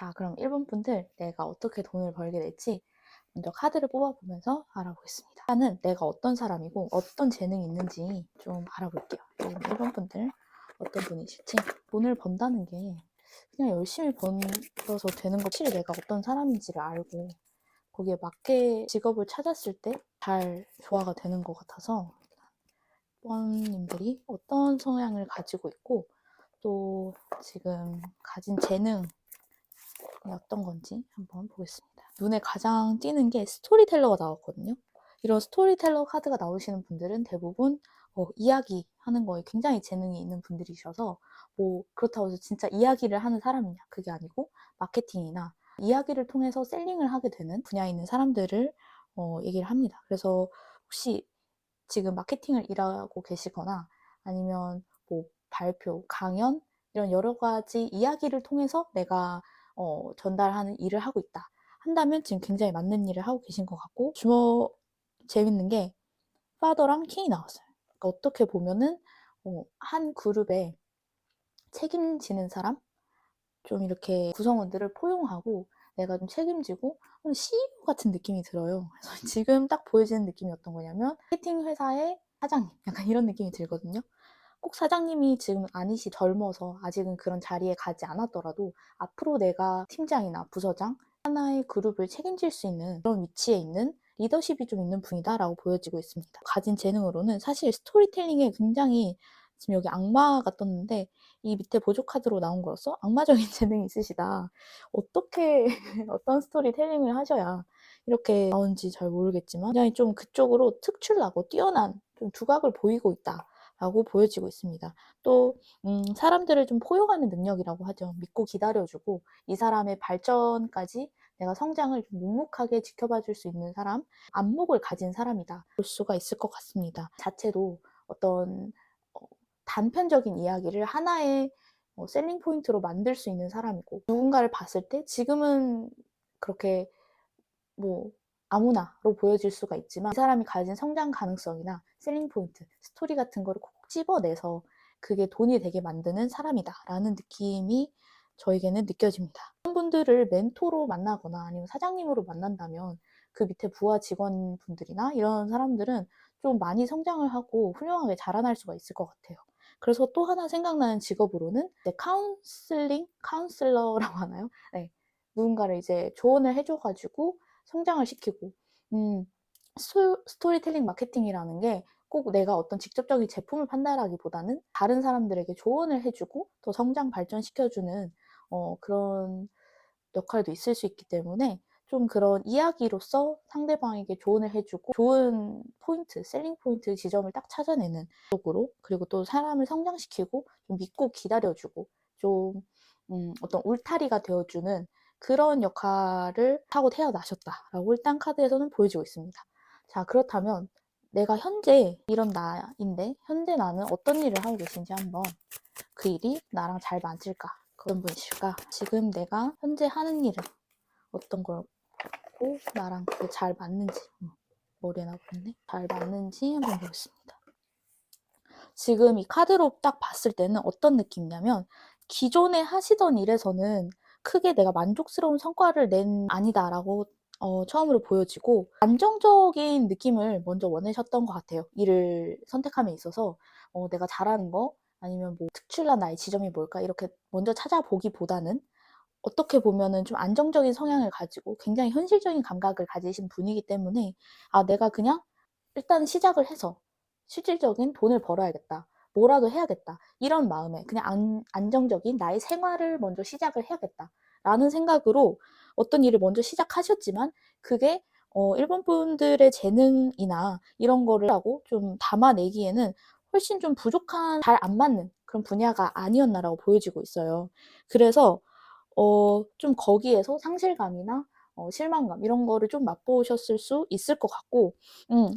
자, 그럼 일본 분들 내가 어떻게 돈을 벌게 될지 먼저 카드를 뽑아보면서 알아보겠습니다. 일단은 내가 어떤 사람이고 어떤 재능이 있는지 좀 알아볼게요. 일본 분들 어떤 분이실지. 돈을 번다는 게 그냥 열심히 벌어서 되는 거, 확실히 내가 어떤 사람인지를 알고 거기에 맞게 직업을 찾았을 때 잘 조화가 되는 것 같아서 일본님들이 어떤 성향을 가지고 있고 또 지금 가진 재능이 어떤 건지 한번 보겠습니다. 눈에 가장 띄는 게 스토리텔러가 나왔거든요. 이런 스토리텔러 카드가 나오시는 분들은 대부분 이야기하는 거에 굉장히 재능이 있는 분들이셔서 뭐 그렇다고 해서 진짜 이야기를 하는 사람이냐 그게 아니고 마케팅이나 이야기를 통해서 셀링을 하게 되는 분야에 있는 사람들을 얘기를 합니다. 그래서 혹시 지금 마케팅을 일하고 계시거나 아니면 뭐 발표, 강연 이런 여러 가지 이야기를 통해서 내가 전달하는 일을 하고 있다 한다면 지금 굉장히 맞는 일을 하고 계신 것 같고, 재밌는 게 파더랑 킹이 나왔어요. 그러니까 어떻게 보면은 한 그룹에 책임지는 사람, 좀 이렇게 구성원들을 포용하고 내가 좀 책임지고 CEO 같은 느낌이 들어요. 그래서 지금 딱 보여지는 느낌이 어떤 거냐면 마케팅 회사의 사장님 약간 이런 느낌이 들거든요. 꼭 사장님이 지금 아니시 젊어서 아직은 그런 자리에 가지 않았더라도 앞으로 내가 팀장이나 부서장 하나의 그룹을 책임질 수 있는 그런 위치에 있는 리더십이 좀 있는 분이다라고 보여지고 있습니다. 가진 재능으로는 사실 스토리텔링에 굉장히, 지금 여기 악마가 떴는데 이 밑에 보조 카드로 나온 거였어? 악마적인 재능이 있으시다. 어떻게 어떤 스토리텔링을 하셔야 이렇게 나온지 잘 모르겠지만 굉장히 좀 그쪽으로 특출나고 뛰어난 좀 두각을 보이고 있다 라고 보여지고 있습니다. 또 사람들을 좀 포용하는 능력이라고 하죠. 믿고 기다려주고 이 사람의 발전까지 내가 성장을 좀 묵묵하게 지켜봐 줄 수 있는 사람, 안목을 가진 사람이다 볼 수가 있을 것 같습니다. 자체도 어떤 단편적인 이야기를 하나의 셀링 포인트로 만들 수 있는 사람이고, 누군가를 봤을 때 지금은 그렇게 뭐 아무나로 보여질 수가 있지만 이 사람이 가진 성장 가능성이나 셀링 포인트, 스토리 같은 거를 콕 집어내서 그게 돈이 되게 만드는 사람이다 라는 느낌이 저에게는 느껴집니다. 그런 분들을 멘토로 만나거나 아니면 사장님으로 만난다면 그 밑에 부하 직원분들이나 이런 사람들은 좀 많이 성장을 하고 훌륭하게 자라날 수가 있을 것 같아요. 그래서 또 하나 생각나는 직업으로는 카운슬러라고 하나요? 네. 누군가를 이제 조언을 해줘가지고 성장을 시키고, 스토리텔링 마케팅이라는 게 꼭 내가 어떤 직접적인 제품을 판다라기보다는 다른 사람들에게 조언을 해주고 더 성장 발전시켜주는 그런 역할도 있을 수 있기 때문에 좀 그런 이야기로서 상대방에게 조언을 해주고 좋은 포인트, 셀링 포인트 지점을 딱 찾아내는 쪽으로, 그리고 또 사람을 성장시키고 좀 믿고 기다려주고 좀 어떤 울타리가 되어주는 그런 역할을 하고 태어나셨다라고 일단 카드에서는 보여지고 있습니다. 자, 그렇다면 내가 현재 이런 나인데 현재 나는 어떤 일을 하고 계신지 한번, 그 일이 나랑 잘 맞을까? 어떤 분이실까? 지금 내가 현재 하는 일은 어떤 거고 나랑 그게 잘 맞는지, 머리에 나버렸네. 잘 맞는지 한번 보겠습니다. 지금 이 카드로 딱 봤을 때는 어떤 느낌이냐면 기존에 하시던 일에서는 크게 내가 만족스러운 성과를 낸 아니다라고 처음으로 보여지고 안정적인 느낌을 먼저 원하셨던 것 같아요. 일을 선택함에 있어서 내가 잘하는 거 아니면 뭐 특출난 나의 지점이 뭘까 이렇게 먼저 찾아보기보다는 어떻게 보면은 좀 안정적인 성향을 가지고 굉장히 현실적인 감각을 가지신 분이기 때문에 내가 그냥 일단 시작을 해서 실질적인 돈을 벌어야겠다. 뭐라도 해야겠다. 이런 마음에 그냥 안정적인 나의 생활을 먼저 시작을 해야겠다. 라는 생각으로 어떤 일을 먼저 시작하셨지만 그게 일본 분들의 재능이나 이런 거를 하고 좀 담아내기에는 훨씬 좀 부족한, 잘 안 맞는 그런 분야가 아니었나라고 보여지고 있어요. 그래서 좀 거기에서 상실감이나 실망감 이런 거를 좀 맛보셨을 수 있을 것 같고,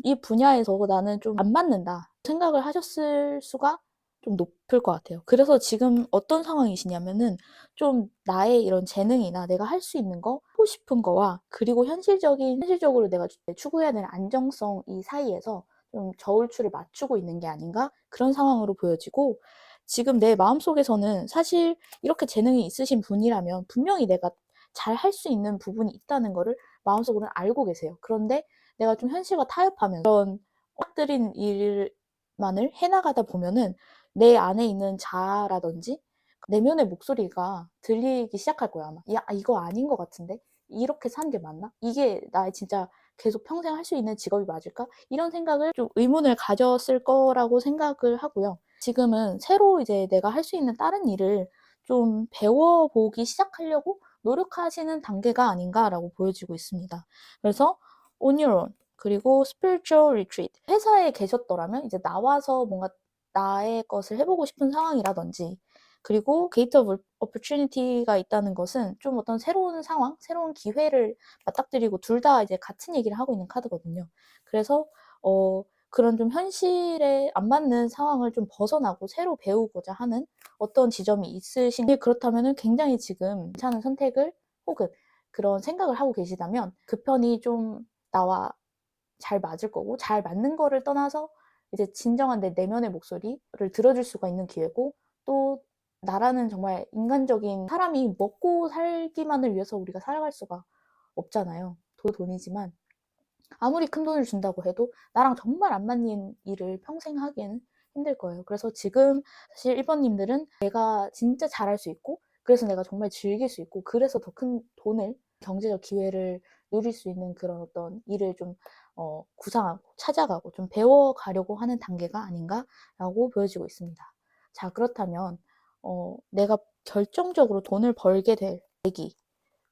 이 분야에서 나는 좀 안 맞는다 생각을 하셨을 수가 좀 높을 것 같아요. 그래서 지금 어떤 상황이시냐면은 좀 나의 이런 재능이나 내가 할 수 있는 거, 하고 싶은 거와 그리고 현실적으로 내가 추구해야 되는 안정성 이 사이에서 좀 저울추를 맞추고 있는 게 아닌가 그런 상황으로 보여지고, 지금 내 마음속에서는 사실 이렇게 재능이 있으신 분이라면 분명히 내가 잘 할 수 있는 부분이 있다는 거를 마음속으로는 알고 계세요. 그런데 내가 좀 현실과 타협하면서 그런 엇들인 일만을 해나가다 보면은 내 안에 있는 자아라든지 내면의 목소리가 들리기 시작할 거야, 아마. 야, 이거 아닌 것 같은데? 이렇게 사는 게 맞나? 이게 나의 진짜 계속 평생 할 수 있는 직업이 맞을까? 이런 생각을 좀 의문을 가졌을 거라고 생각을 하고요. 지금은 새로 이제 내가 할 수 있는 다른 일을 좀 배워보기 시작하려고 노력하시는 단계가 아닌가라고 보여지고 있습니다. 그래서 on your own, 그리고 spiritual retreat. 회사에 계셨더라면 이제 나와서 뭔가 나의 것을 해보고 싶은 상황이라든지, 그리고 gate of opportunity가 있다는 것은 좀 어떤 새로운 상황, 새로운 기회를 맞닥뜨리고 둘 다 이제 같은 얘기를 하고 있는 카드거든요. 그래서 그런 좀 현실에 안 맞는 상황을 좀 벗어나고 새로 배우고자 하는 어떤 지점이 있으신지, 그렇다면은 굉장히 지금 괜찮은 선택을 혹은 그런 생각을 하고 계시다면 그 편이 좀 나와 잘 맞을 거고, 잘 맞는 거를 떠나서 이제 진정한 내 내면의 목소리를 들어줄 수가 있는 기회고, 또 나라는 정말 인간적인 사람이 먹고 살기만을 위해서 우리가 살아갈 수가 없잖아요. 돈이지만 아무리 큰 돈을 준다고 해도 나랑 정말 안 맞는 일을 평생 하기에는 힘들 거예요. 그래서 지금 사실 1번님들은 내가 진짜 잘할 수 있고, 그래서 내가 정말 즐길 수 있고, 그래서 더 큰 돈을, 경제적 기회를 누릴 수 있는 그런 어떤 일을 좀 구상하고 찾아가고 좀 배워가려고 하는 단계가 아닌가라고 보여지고 있습니다. 자, 그렇다면 내가 결정적으로 돈을 벌게 될 계기,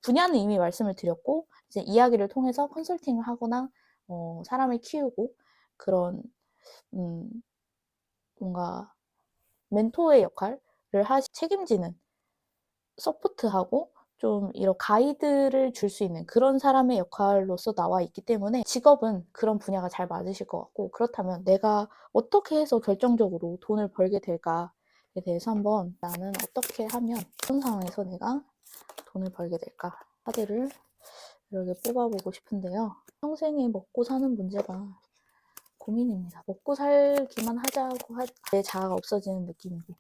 분야는 이미 말씀을 드렸고, 이제 이야기를 통해서 컨설팅을 하거나 사람을 키우고 그런 뭔가 멘토의 역할을 책임지는, 서포트하고 좀 이런 가이드를 줄 수 있는 그런 사람의 역할로서 나와 있기 때문에 직업은 그런 분야가 잘 맞으실 것 같고, 그렇다면 내가 어떻게 해서 결정적으로 돈을 벌게 될까에 대해서 한번, 나는 어떻게 하면 어떤 상황에서 내가 돈을 벌게 될까, 카드를 이렇게 뽑아보고 싶은데요. 평생에 먹고 사는 문제가 고민입니다. 먹고 살기만 하자고 내 자아가 없어지는 느낌이고,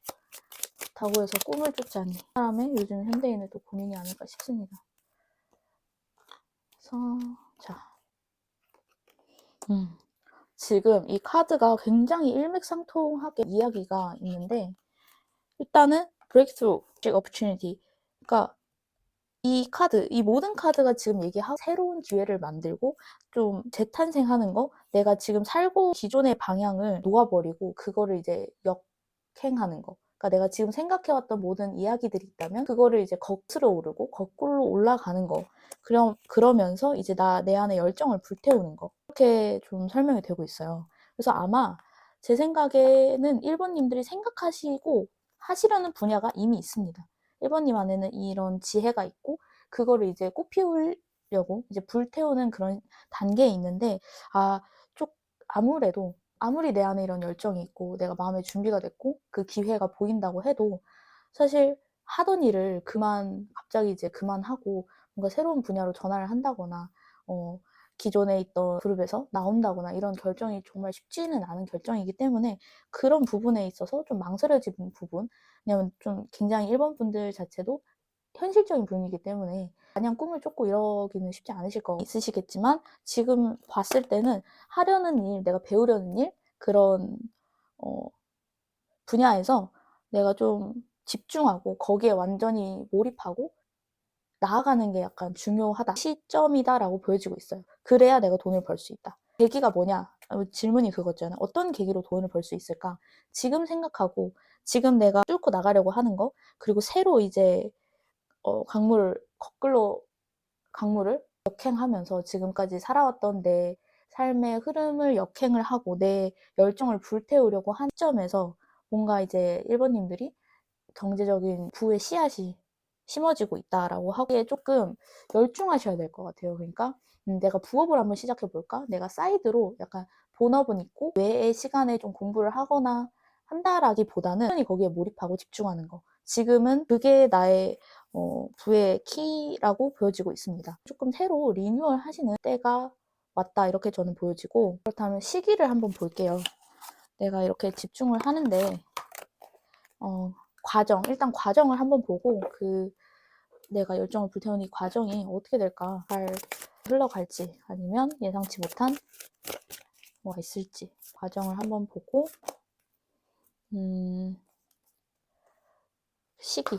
그렇다고 해서 꿈을 쫓자니 사람의 요즘 현대인의 또 고민이 아닐까 싶습니다. 그래서 자, 지금 이 카드가 굉장히 일맥상통하게 이야기가 있는데, 일단은 breakthrough, opportunity. 그러니까 이 카드, 이 모든 카드가 지금 얘기하고 새로운 기회를 만들고 좀 재탄생하는 거, 내가 지금 살고 기존의 방향을 놓아버리고 그거를 이제 역행하는 거. 그러니까 내가 지금 생각해왔던 모든 이야기들이 있다면 그거를 이제 거슬러 오르고 거꾸로 올라가는 거. 그러면서 이제 내 안에 열정을 불태우는 거. 이렇게 좀 설명이 되고 있어요. 그래서 아마 제 생각에는 1번님들이 생각하시고 하시려는 분야가 이미 있습니다. 1번님 안에는 이런 지혜가 있고, 그거를 이제 꽃피우려고 이제 불태우는 그런 단계에 있는데, 아무래도 아무리 내 안에 이런 열정이 있고 내가 마음의 준비가 됐고 그 기회가 보인다고 해도, 사실 하던 일을 갑자기 이제 그만하고 뭔가 새로운 분야로 전환을 한다거나 기존에 있던 그룹에서 나온다거나 이런 결정이 정말 쉽지는 않은 결정이기 때문에, 그런 부분에 있어서 좀 망설여지는 부분, 왜냐면 좀 굉장히 1번 분들 자체도 현실적인 분이기 때문에 마냥 꿈을 쫓고 이러기는 쉽지 않으실 거 있으시겠지만, 지금 봤을 때는 하려는 일, 내가 배우려는 일, 그런 분야에서 내가 좀 집중하고 거기에 완전히 몰입하고 나아가는 게 약간 중요하다, 시점이다라고 보여지고 있어요. 그래야 내가 돈을 벌 수 있다. 계기가 뭐냐? 질문이 그거잖아요. 어떤 계기로 돈을 벌 수 있을까? 지금 생각하고 지금 내가 뚫고 나가려고 하는 거, 그리고 새로 이제 강물을 역행하면서 지금까지 살아왔던 내 삶의 흐름을 역행을 하고 내 열정을 불태우려고 한 시점에서 뭔가 이제 1번님들이 경제적인 부의 씨앗이 심어지고 있다라고 하기에 조금 열중하셔야 될 것 같아요. 그러니까 내가 부업을 한번 시작해 볼까? 내가 사이드로 약간 본업은 있고 외의 시간에 좀 공부를 하거나 한다라기보다는 완전히 거기에 몰입하고 집중하는 거. 지금은 그게 나의 부의 키라고 보여지고 있습니다. 조금 새로 리뉴얼 하시는 때가 왔다, 이렇게 저는 보여지고, 그렇다면 시기를 한번 볼게요. 내가 이렇게 집중을 하는데 일단 과정을 한번 보고 내가 열정을 불태우는 이 과정이 어떻게 될까? 잘 흘러갈지 아니면 예상치 못한 뭐가 있을지 과정을 한번 보고 시기,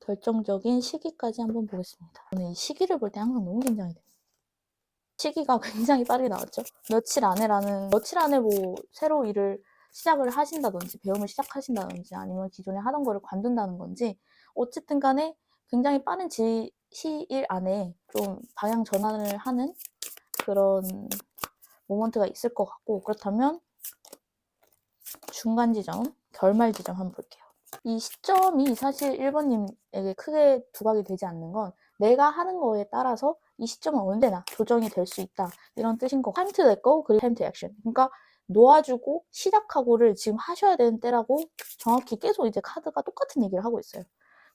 결정적인 시기까지 한번 보겠습니다. 저는 이 시기를 볼 때 항상 너무 긴장이 돼요. 시기가 굉장히 빠르게 나왔죠. 며칠 안에 뭐 새로 일을 시작을 하신다든지 배움을 시작하신다든지 아니면 기존에 하던 거를 관둔다는 건지 어쨌든 간에 굉장히 빠른 시일 안에 좀 방향 전환을 하는 그런 모먼트가 있을 것 같고, 그렇다면 중간 지점, 결말 지점 한번 볼게요. 이 시점이 사실 1번님에게 크게 부각이 되지 않는 건 내가 하는 거에 따라서 이 시점은 언제나 조정이 될 수 있다, 이런 뜻인 거. time to let go 그리고 time to action. 그러니까 놓아주고 시작하고를 지금 하셔야 되는 때라고 정확히 계속 이제 카드가 똑같은 얘기를 하고 있어요.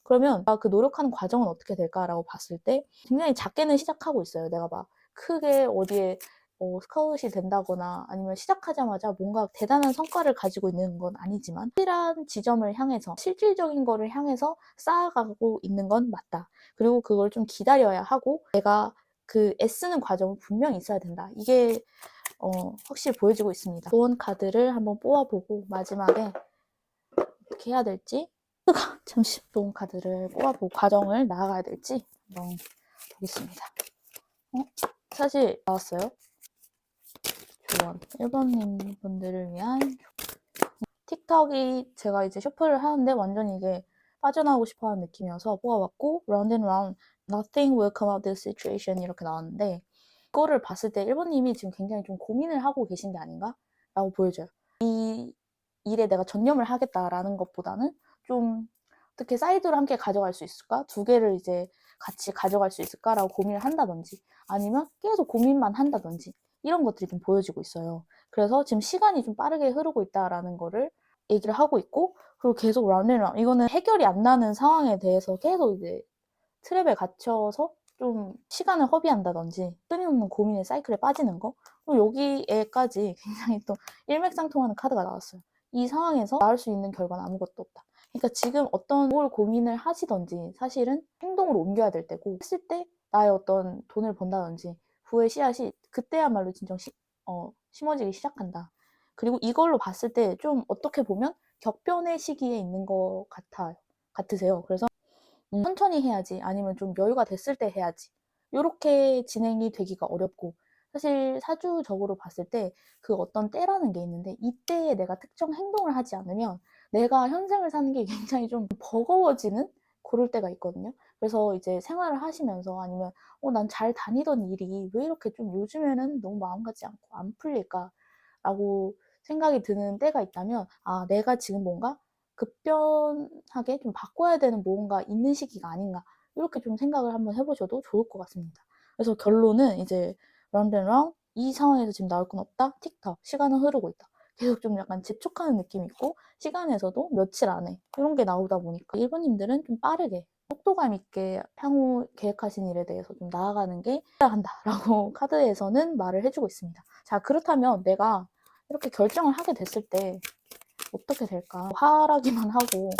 그러면 그 노력하는 과정은 어떻게 될까라고 봤을 때 굉장히 작게는 시작하고 있어요. 내가 막 크게 어디에 스카웃이 된다거나 아니면 시작하자마자 뭔가 대단한 성과를 가지고 있는 건 아니지만 실질한 지점을 향해서 실질적인 거를 향해서 쌓아가고 있는 건 맞다. 그리고 그걸 좀 기다려야 하고 내가 그 애쓰는 과정은 분명히 있어야 된다. 이게 확실히 보여지고 있습니다. 조언 카드를 한번 뽑아보고 마지막에 어떻게 해야 될지 잠시 조언 카드를 뽑아보고 과정을 나아가야 될지 한번 보겠습니다. 사실 나왔어요. 조언. 1번님 분들을 위한 틱톡이 제가 이제 셔플을 하는데 완전히 이게 빠져나오고 싶어하는 느낌이어서 뽑아봤고 round and round, nothing will come out of this situation 이렇게 나왔는데 이거를 봤을 때 1번님이 지금 굉장히 좀 고민을 하고 계신 게 아닌가? 라고 보여져요. 이 일에 내가 전념을 하겠다라는 것보다는 좀 어떻게 사이드로 함께 가져갈 수 있을까? 두 개를 이제 같이 가져갈 수 있을까라고 고민을 한다든지 아니면 계속 고민만 한다든지 이런 것들이 좀 보여지고 있어요. 그래서 지금 시간이 좀 빠르게 흐르고 있다라는 거를 얘기를 하고 있고, 그리고 계속 라운드앤라운드, 이거는 해결이 안 나는 상황에 대해서 계속 이제 트랩에 갇혀서 좀 시간을 허비한다든지 끊임없는 고민의 사이클에 빠지는 거, 그리고 여기에까지 굉장히 또 일맥상통하는 카드가 나왔어요. 이 상황에서 나올 수 있는 결과는 아무것도 없다. 그러니까 지금 어떤 뭘 고민을 하시던지 사실은 행동으로 옮겨야 될 때고, 했을 때 나의 어떤 돈을 번다든지 후의 씨앗이 그때야말로 진정 심어지기 시작한다. 그리고 이걸로 봤을 때 좀 어떻게 보면 격변의 시기에 있는 것 같으세요. 그래서 천천히 해야지 아니면 좀 여유가 됐을 때 해야지 이렇게 진행이 되기가 어렵고, 사실 사주적으로 봤을 때 그 어떤 때라는 게 있는데 이때에 내가 특정 행동을 하지 않으면 내가 현생을 사는 게 굉장히 좀 버거워지는 그럴 때가 있거든요. 그래서 이제 생활을 하시면서 아니면 난 잘 다니던 일이 왜 이렇게 좀 요즘에는 너무 마음 같지 않고 안 풀릴까 라고 생각이 드는 때가 있다면 내가 지금 뭔가 급변하게 좀 바꿔야 되는 뭔가 있는 시기가 아닌가, 이렇게 좀 생각을 한번 해보셔도 좋을 것 같습니다. 그래서 결론은 이제 round and round, 이 상황에서 지금 나올 건 없다. 틱톡, 시간은 흐르고 있다. 계속 좀 약간 재촉하는 느낌이 있고 시간에서도 며칠 안에 이런 게 나오다 보니까 일본님들은 좀 빠르게 속도감 있게 향후 계획하신 일에 대해서 좀 나아가는 게 해야 한다라고 카드에서는 말을 해주고 있습니다. 자, 그렇다면 내가 이렇게 결정을 하게 됐을 때 어떻게 될까? 화라기만 하고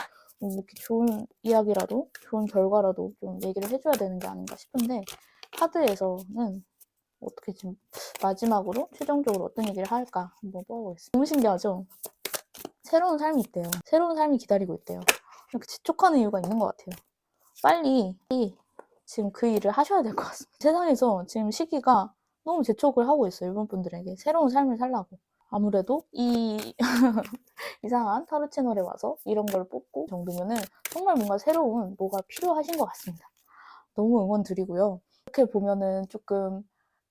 이렇게 좋은 이야기라도 좋은 결과라도 좀 얘기를 해줘야 되는 게 아닌가 싶은데 카드에서는 어떻게 지금 마지막으로 최종적으로 어떤 얘기를 할까 한번 뽑아보겠습니다. 너무 신기하죠? 새로운 삶이 있대요. 새로운 삶이 기다리고 있대요. 이렇게 재촉하는 이유가 있는 것 같아요. 빨리 지금 그 일을 하셔야 될 것 같습니다. 세상에서 지금 시기가 너무 재촉을 하고 있어요. 일본 분들에게 새로운 삶을 살라고. 아무래도 이 이상한 타로 채널에 와서 이런 걸 뽑고 정도면은 정말 뭔가 새로운 뭐가 필요하신 것 같습니다. 너무 응원 드리고요. 이렇게 보면은 조금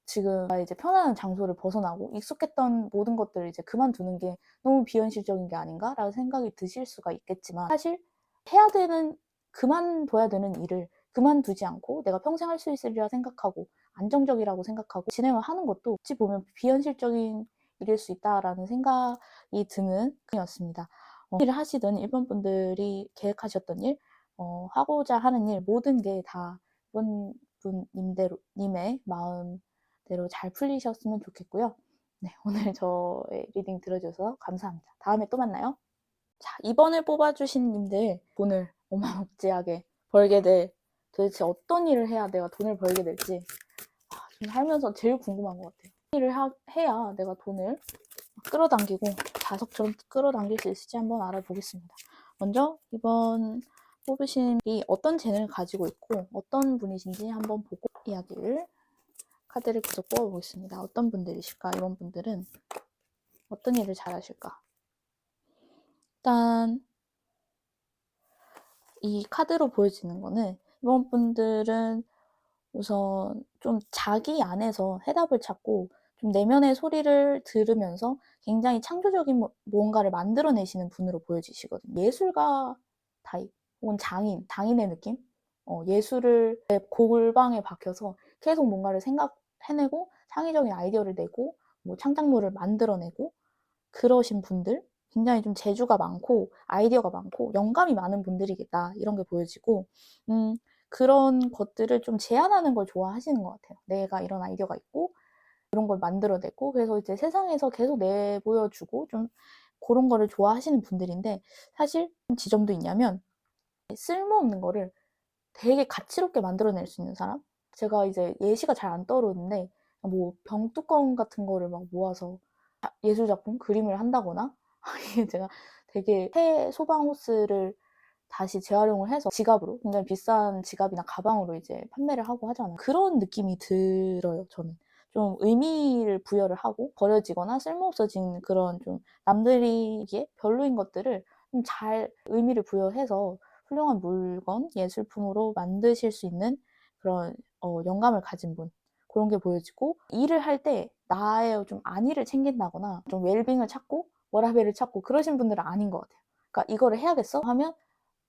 지금 이제 편안한 장소를 벗어나고 익숙했던 모든 것들을 이제 그만두는 게 너무 비현실적인 게 아닌가라는 생각이 드실 수가 있겠지만, 사실 해야 되는, 그만둬야 되는 일을 그만두지 않고 내가 평생 할 수 있으리라 생각하고 안정적이라고 생각하고 진행을 하는 것도 어찌 보면 비현실적인 일일 수 있다라는 생각이 드는 글이었습니다. 일을 하시든 일본 분들이 계획하셨던 일, 하고자 하는 일 모든 게 다 이번 님의 마음대로 잘 풀리셨으면 좋겠고요. 네, 오늘 저의 리딩 들어줘서 감사합니다. 다음에 또 만나요. 자, 이번을 뽑아주신 님들 돈을 어마무지하게 벌게 될 도대체 어떤 일을 해야 내가 돈을 벌게 될지 좀 살면서 제일 궁금한 것 같아요. 일을 해야 내가 돈을 끌어당기고 자석처럼 끌어당길 수 있을지 한번 알아보겠습니다. 먼저 이번 뽑으신 분이 어떤 재능을 가지고 있고 어떤 분이신지 한번 보고 이야기를 카드를 계속 뽑아보겠습니다. 어떤 분들이실까? 이번 분들은 어떤 일을 잘하실까? 일단 이 카드로 보여지는 거는 이번 분들은 우선 좀 자기 안에서 해답을 찾고 좀 내면의 소리를 들으면서 굉장히 창조적인 무언가를 만들어내시는 분으로 보여지시거든요. 예술가 타입 혹은 장인의 느낌? 예술을 내 골방에 박혀서 계속 뭔가를 생각해내고 창의적인 아이디어를 내고 뭐 창작물을 만들어내고 그러신 분들? 굉장히 좀 재주가 많고 아이디어가 많고 영감이 많은 분들이겠다 이런 게 보여지고 그런 것들을 좀 제안하는 걸 좋아하시는 것 같아요. 내가 이런 아이디어가 있고 그런 걸 만들어내고 그래서 이제 세상에서 계속 내보여주고 좀 그런 거를 좋아하시는 분들인데 사실 지점도 있냐면 쓸모없는 거를 되게 가치롭게 만들어낼 수 있는 사람? 제가 이제 예시가 잘 안 떠오르는데 뭐 병뚜껑 같은 거를 막 모아서 예술작품, 그림을 한다거나 아니면 제가 되게 새 소방 호스를 다시 재활용을 해서 지갑으로 굉장히 비싼 지갑이나 가방으로 이제 판매를 하고 하잖아요. 그런 느낌이 들어요, 저는. 좀 의미를 부여를 하고 버려지거나 쓸모없어진 그런 좀 남들이 이게 별로인 것들을 좀 잘 의미를 부여해서 훌륭한 물건, 예술품으로 만드실 수 있는 그런 영감을 가진 분. 그런 게 보여지고 일을 할 때 나의 좀 안위를 챙긴다거나 좀 웰빙을 찾고 워라밸을 찾고 그러신 분들은 아닌 것 같아요. 그러니까 이거를 해야겠어 하면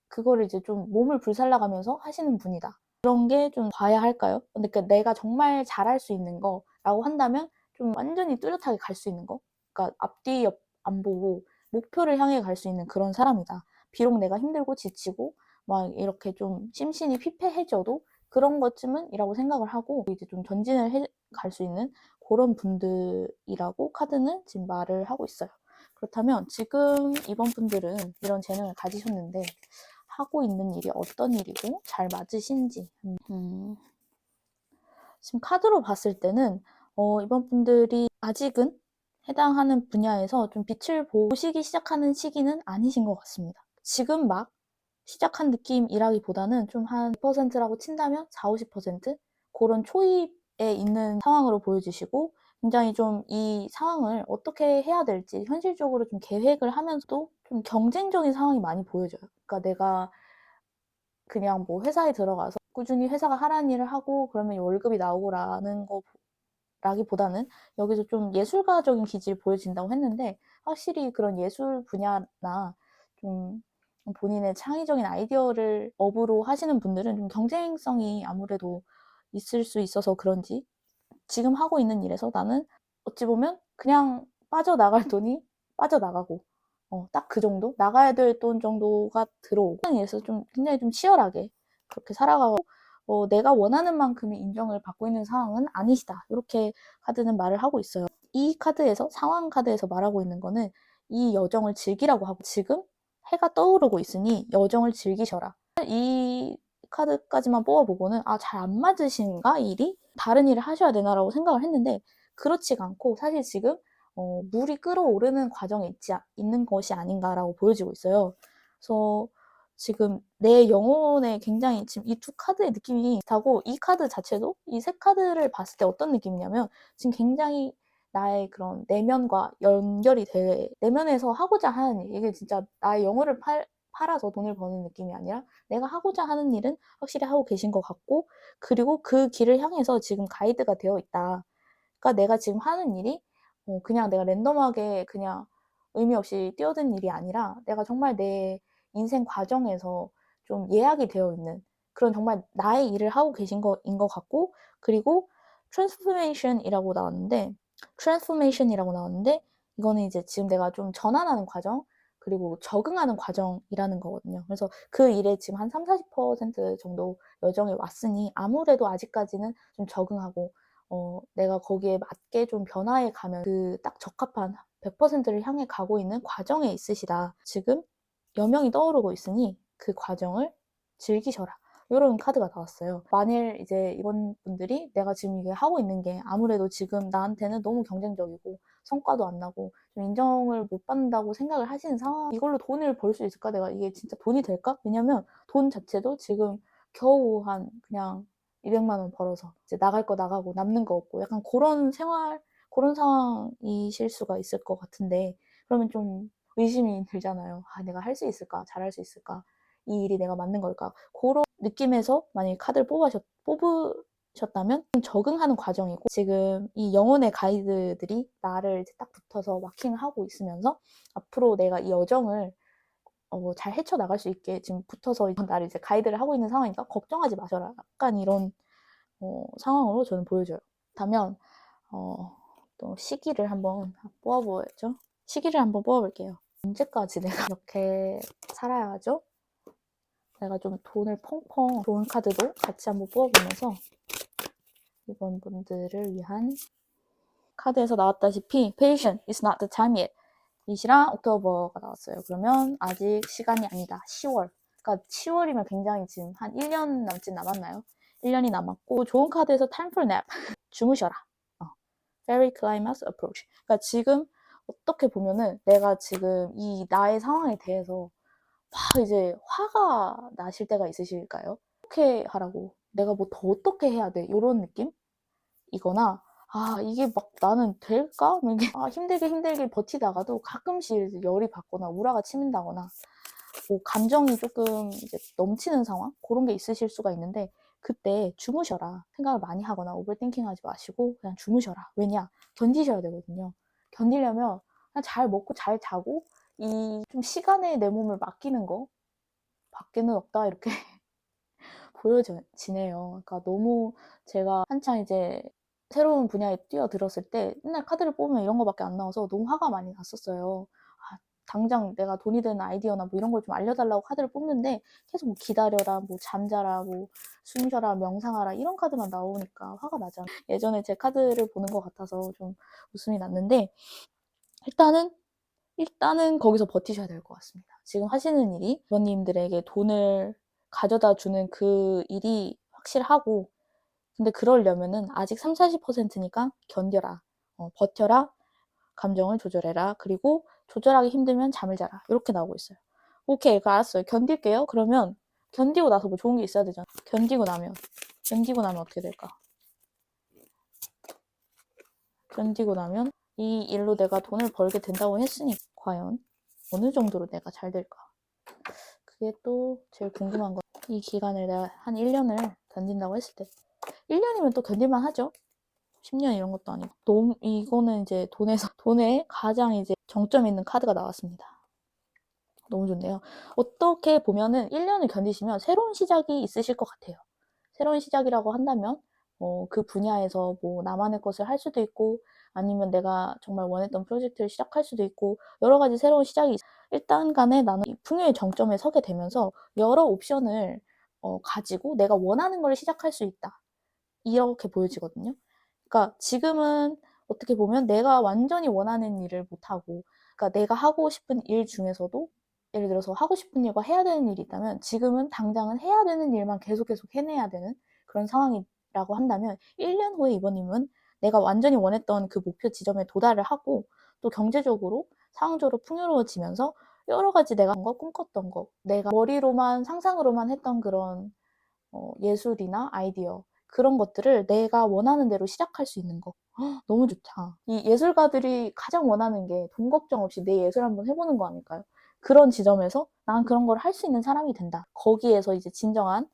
그거를 이제 좀 몸을 불살라가면서 하시는 분이다. 그런 게 좀 봐야 할까요? 근데 내가 정말 잘할 수 있는 거라고 한다면 좀 완전히 뚜렷하게 갈 수 있는 거. 그러니까 앞뒤 옆 안 보고 목표를 향해 갈 수 있는 그런 사람이다. 비록 내가 힘들고 지치고 막 이렇게 좀 심신이 피폐해져도 그런 것쯤은이라고 생각을 하고 이제 좀 전진을 갈 수 있는 그런 분들이라고 카드는 지금 말을 하고 있어요. 그렇다면 지금 이번 분들은 이런 재능을 가지셨는데 하고 있는 일이 어떤 일이고 잘 맞으신지 지금 카드로 봤을 때는 이번 분들이 아직은 해당하는 분야에서 좀 빛을 보시기 시작하는 시기는 아니신 것 같습니다. 지금 막 시작한 느낌이라기보다는 좀 한 100%라고 친다면 40, 50% 그런 초입에 있는 상황으로 보여지시고 굉장히 좀 이 상황을 어떻게 해야 될지 현실적으로 좀 계획을 하면서도 좀 경쟁적인 상황이 많이 보여져요. 그러니까 내가 그냥 뭐 회사에 들어가서 꾸준히 회사가 하라는 일을 하고 그러면 월급이 나오고라는 거라기보다는 여기서 좀 예술가적인 기질이 보여진다고 했는데 확실히 그런 예술 분야나 좀 본인의 창의적인 아이디어를 업으로 하시는 분들은 좀 경쟁성이 아무래도 있을 수 있어서 그런지 지금 하고 있는 일에서 나는 어찌 보면 그냥 빠져나갈 돈이 빠져나가고 딱 그 정도? 나가야 될 돈 정도가 들어오고 하는 일에서 좀 굉장히 좀 치열하게 그렇게 살아가고 내가 원하는 만큼의 인정을 받고 있는 상황은 아니시다. 이렇게 카드는 말을 하고 있어요. 이 카드에서 상황 카드에서 말하고 있는 거는 이 여정을 즐기라고 하고 지금 해가 떠오르고 있으니 여정을 즐기셔라. 이 카드까지만 뽑아보고는 잘 안 맞으신가 일이? 다른 일을 하셔야 되나라고 생각을 했는데 그렇지가 않고 사실 지금 물이 끓어오르는 과정에 있는 것이 아닌가라고 보여지고 있어요. 그래서 지금 내 영혼에 굉장히 지금 이 두 카드의 느낌이 비슷하고 이 카드 자체도 이 세 카드를 봤을 때 어떤 느낌이냐면 지금 굉장히 나의 그런 내면과 연결이 돼 내면에서 하고자 하는 일 이게 진짜 나의 영혼을 팔아서 돈을 버는 느낌이 아니라 내가 하고자 하는 일은 확실히 하고 계신 것 같고 그리고 그 길을 향해서 지금 가이드가 되어 있다. 그러니까 내가 지금 하는 일이 그냥 내가 랜덤하게 그냥 의미 없이 뛰어든 일이 아니라 내가 정말 내 인생 과정에서 좀 예약이 되어 있는 그런 정말 나의 일을 하고 계신 거인 것 같고 그리고 transformation이라고 나왔는데 이거는 이제 지금 내가 좀 전환하는 과정 그리고 적응하는 과정이라는 거거든요. 그래서 그 일에 지금 한 30-40% 정도 여정에 왔으니 아무래도 아직까지는 좀 적응하고 내가 거기에 맞게 좀 변화해 가면 그 딱 적합한 100%를 향해 가고 있는 과정에 있으시다. 지금 여명이 떠오르고 있으니 그 과정을 즐기셔라. 이런 카드가 나왔어요. 만일 이제 이번 분들이 내가 지금 이게 하고 있는 게 아무래도 지금 나한테는 너무 경쟁적이고 성과도 안 나고 좀 인정을 못 받는다고 생각을 하시는 상황, 이걸로 돈을 벌 수 있을까? 내가 이게 진짜 돈이 될까? 왜냐면 돈 자체도 지금 겨우 한 그냥 200만 원 벌어서 이제 나갈 거 나가고 남는 거 없고 약간 그런 생활, 그런 상황이실 수가 있을 것 같은데, 그러면 좀 의심이 들잖아요. 아, 내가 할 수 있을까? 잘할 수 있을까? 이 일이 내가 맞는 걸까? 그런 느낌에서 만약에 카드를 뽑으셨다면 적응하는 과정이고, 지금 이 영혼의 가이드들이 나를 이제 딱 붙어서 마킹을 하고 있으면서 앞으로 내가 이 여정을 잘 헤쳐나갈 수 있게 지금 붙어서 나를 이제 가이드를 하고 있는 상황이니까 걱정하지 마셔라. 약간 이런 상황으로 저는 보여져요. 그렇다면 또 시기를 한번 뽑아보죠. 시기를 한번 뽑아볼게요. 언제까지 내가 이렇게 살아야 하죠? 내가 좀 돈을 펑펑, 좋은 카드도 같이 한번 뽑아보면서 이번 분들을 위한 카드에서 나왔다시피 Patient is not the time yet. 이시랑 옥토버가 나왔어요. 그러면 아직 시간이 아니다. 10월. 그러니까 10월이면 굉장히 지금 한 1년 남짓 남았나요? 1년이 남았고, 좋은 카드에서 Time for nap. 주무셔라. Fairy Climax Approach. 그러니까 지금 어떻게 보면은 내가 지금 이 나의 상황에 대해서 막 이제 화가 나실 때가 있으실까요? 어떻게 하라고? 내가 뭐 더 어떻게 해야 돼? 이런 느낌? 이거나, 아, 이게 막 나는 될까? 이게 힘들게 버티다가도 가끔씩 열이 받거나 우라가 치민다거나 뭐 감정이 조금 이제 넘치는 상황? 그런 게 있으실 수가 있는데, 그때 주무셔라. 생각을 많이 하거나 오버띵킹 하지 마시고 그냥 주무셔라. 왜냐? 견디셔야 되거든요. 견디려면 그냥 잘 먹고 잘 자고 이 좀 시간에 내 몸을 맡기는 거 밖에는 없다, 이렇게 보여지네요. 그러니까 너무 제가 한창 이제 새로운 분야에 뛰어들었을 때 맨날 카드를 뽑으면 이런 거밖에 안 나와서 너무 화가 많이 났었어요. 아, 당장 내가 돈이 되는 아이디어나 뭐 이런 걸 좀 알려달라고 카드를 뽑는데 계속 뭐 기다려라, 뭐 잠자라, 뭐 숨 쉬어라, 명상하라 이런 카드만 나오니까 화가 나잖아요. 예전에 제 카드를 보는 것 같아서 좀 웃음이 났는데, 일단은 거기서 버티셔야 될 것 같습니다. 지금 하시는 일이 부모님들에게 돈을 가져다 주는 그 일이 확실하고, 근데 그러려면은 아직 3, 40%니까 견뎌라. 버텨라. 감정을 조절해라. 그리고 조절하기 힘들면 잠을 자라. 이렇게 나오고 있어요. 오케이, 알았어요. 견딜게요. 그러면 견디고 나서 뭐 좋은 게 있어야 되잖아. 견디고 나면 어떻게 될까? 견디고 나면 이 일로 내가 돈을 벌게 된다고 했으니 과연 어느 정도로 내가 잘 될까? 그게 또 제일 궁금한 거. 이 기간을 내가 한 1년을 견딘다고 했을 때 1년이면 또 견딜만 하죠. 10년 이런 것도 아니고. 이거는 이제 돈에 가장 이제 정점 있는 카드가 나왔습니다. 너무 좋네요. 어떻게 보면은 1년을 견디시면 새로운 시작이 있으실 것 같아요. 새로운 시작이라고 한다면 그 분야에서 뭐 나만의 것을 할 수도 있고, 아니면 내가 정말 원했던 프로젝트를 시작할 수도 있고, 여러 가지 새로운 시작이 일단 간에 나는 풍요의 정점에 서게 되면서 여러 옵션을 가지고 내가 원하는 걸 시작할 수 있다. 이렇게 보여지거든요. 그러니까 지금은 어떻게 보면 내가 완전히 원하는 일을 못하고, 그러니까 내가 하고 싶은 일 중에서도 예를 들어서 하고 싶은 일과 해야 되는 일이 있다면 지금은 당장은 해야 되는 일만 계속 해내야 되는 그런 상황이라고 한다면 1년 후에 이번님은 내가 완전히 원했던 그 목표 지점에 도달을 하고 또 경제적으로 상황적으로 풍요로워지면서 여러 가지 내가 꿈꿨던 거, 내가 머리로만 상상으로만 했던 그런 예술이나 아이디어, 그런 것들을 내가 원하는 대로 시작할 수 있는 거. 너무 좋다. 이 예술가들이 가장 원하는 게 돈 걱정 없이 내 예술 한번 해보는 거 아닐까요? 그런 지점에서 난 그런 걸 할 수 있는 사람이 된다. 거기에서 이제 진정한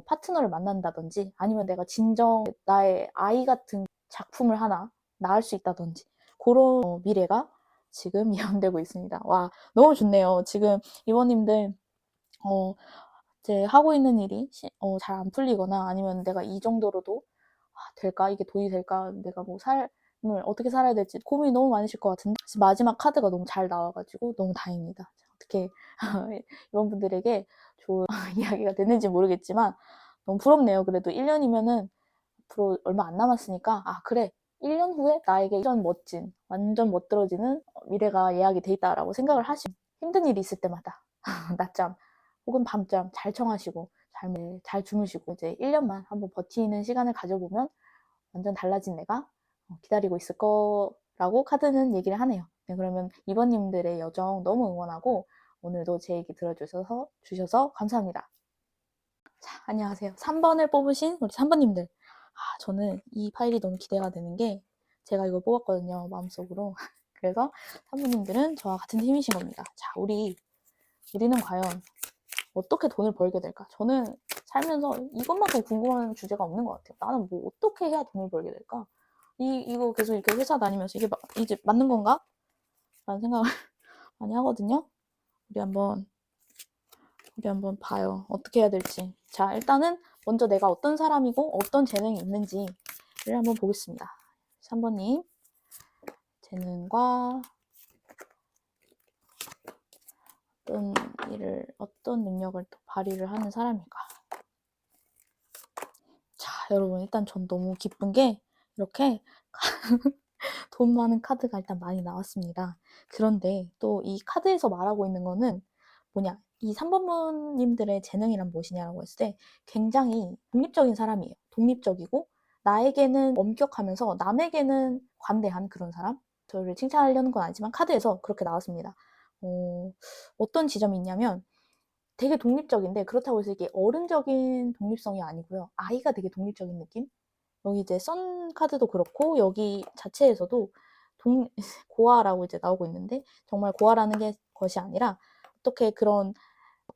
파트너를 만난다든지, 아니면 내가 진정 나의 아이 같은 작품을 하나 낳을 수 있다든지, 그런 미래가 지금 예언되고 있습니다. 와, 너무 좋네요. 지금 이모님들 이제 하고 있는 일이 잘 안 풀리거나, 아니면 내가 이 정도로도 될까? 이게 돈이 될까? 내가 뭐 삶을 어떻게 살아야 될지 고민이 너무 많으실 것 같은데, 마지막 카드가 너무 잘 나와가지고 너무 다행입니다. 어떻게 이런 분들에게 좋은 이야기가 됐는지 모르겠지만 너무 부럽네요. 그래도 1년이면은 앞으로 얼마 안 남았으니까, 아, 그래. 1년 후에 나에게 이런 완전 멋들어지는 미래가 예약이 돼 있다라고 생각을 하시고, 힘든 일이 있을 때마다 낮잠 혹은 밤잠 잘 청하시고 잘 주무시고 이제 1년만 한번 버티는 시간을 가져보면 완전 달라진 내가 기다리고 있을 거라고 카드는 얘기를 하네요. 네, 그러면 2번님들의 여정 너무 응원하고 오늘도 제 얘기 들어주셔서 감사합니다. 자, 안녕하세요. 3번을 뽑으신 우리 3번님들. 저는 이 파일이 너무 기대가 되는 게 제가 이걸 뽑았거든요. 마음속으로. 그래서 3번님들은 저와 같은 팀이신 겁니다. 자, 우리는 과연 어떻게 돈을 벌게 될까? 저는 살면서 이것만큼 궁금한 주제가 없는 것 같아요. 나는 뭐 어떻게 해야 돈을 벌게 될까? 이거 계속 이렇게 회사 다니면서 이제 맞는 건가? 라는 생각을 많이 하거든요. 우리 한번 봐요. 어떻게 해야 될지. 자, 일단은 먼저 내가 어떤 사람이고 어떤 재능이 있는지를 한번 보겠습니다. 3번님. 재능과 어떤 능력을 또 발휘를 하는 사람일까? 자, 여러분, 일단 전 너무 기쁜 게 이렇게 돈 많은 카드가 일단 많이 나왔습니다. 그런데 또 이 카드에서 말하고 있는 거는 뭐냐? 이 3번님들의 재능이란 무엇이냐라고 했을 때 굉장히 독립적인 사람이에요. 독립적이고 나에게는 엄격하면서 남에게는 관대한 그런 사람? 저를 칭찬하려는 건 아니지만 카드에서 그렇게 나왔습니다. 어떤 지점이 있냐면 되게 독립적인데 그렇다고 해서 이게 어른적인 독립성이 아니고요. 아이가 되게 독립적인 느낌? 여기 이제 선 카드도 그렇고 여기 자체에서도 고아라고 이제 나오고 있는데 정말 고아라는 것이 아니라 어떻게 그런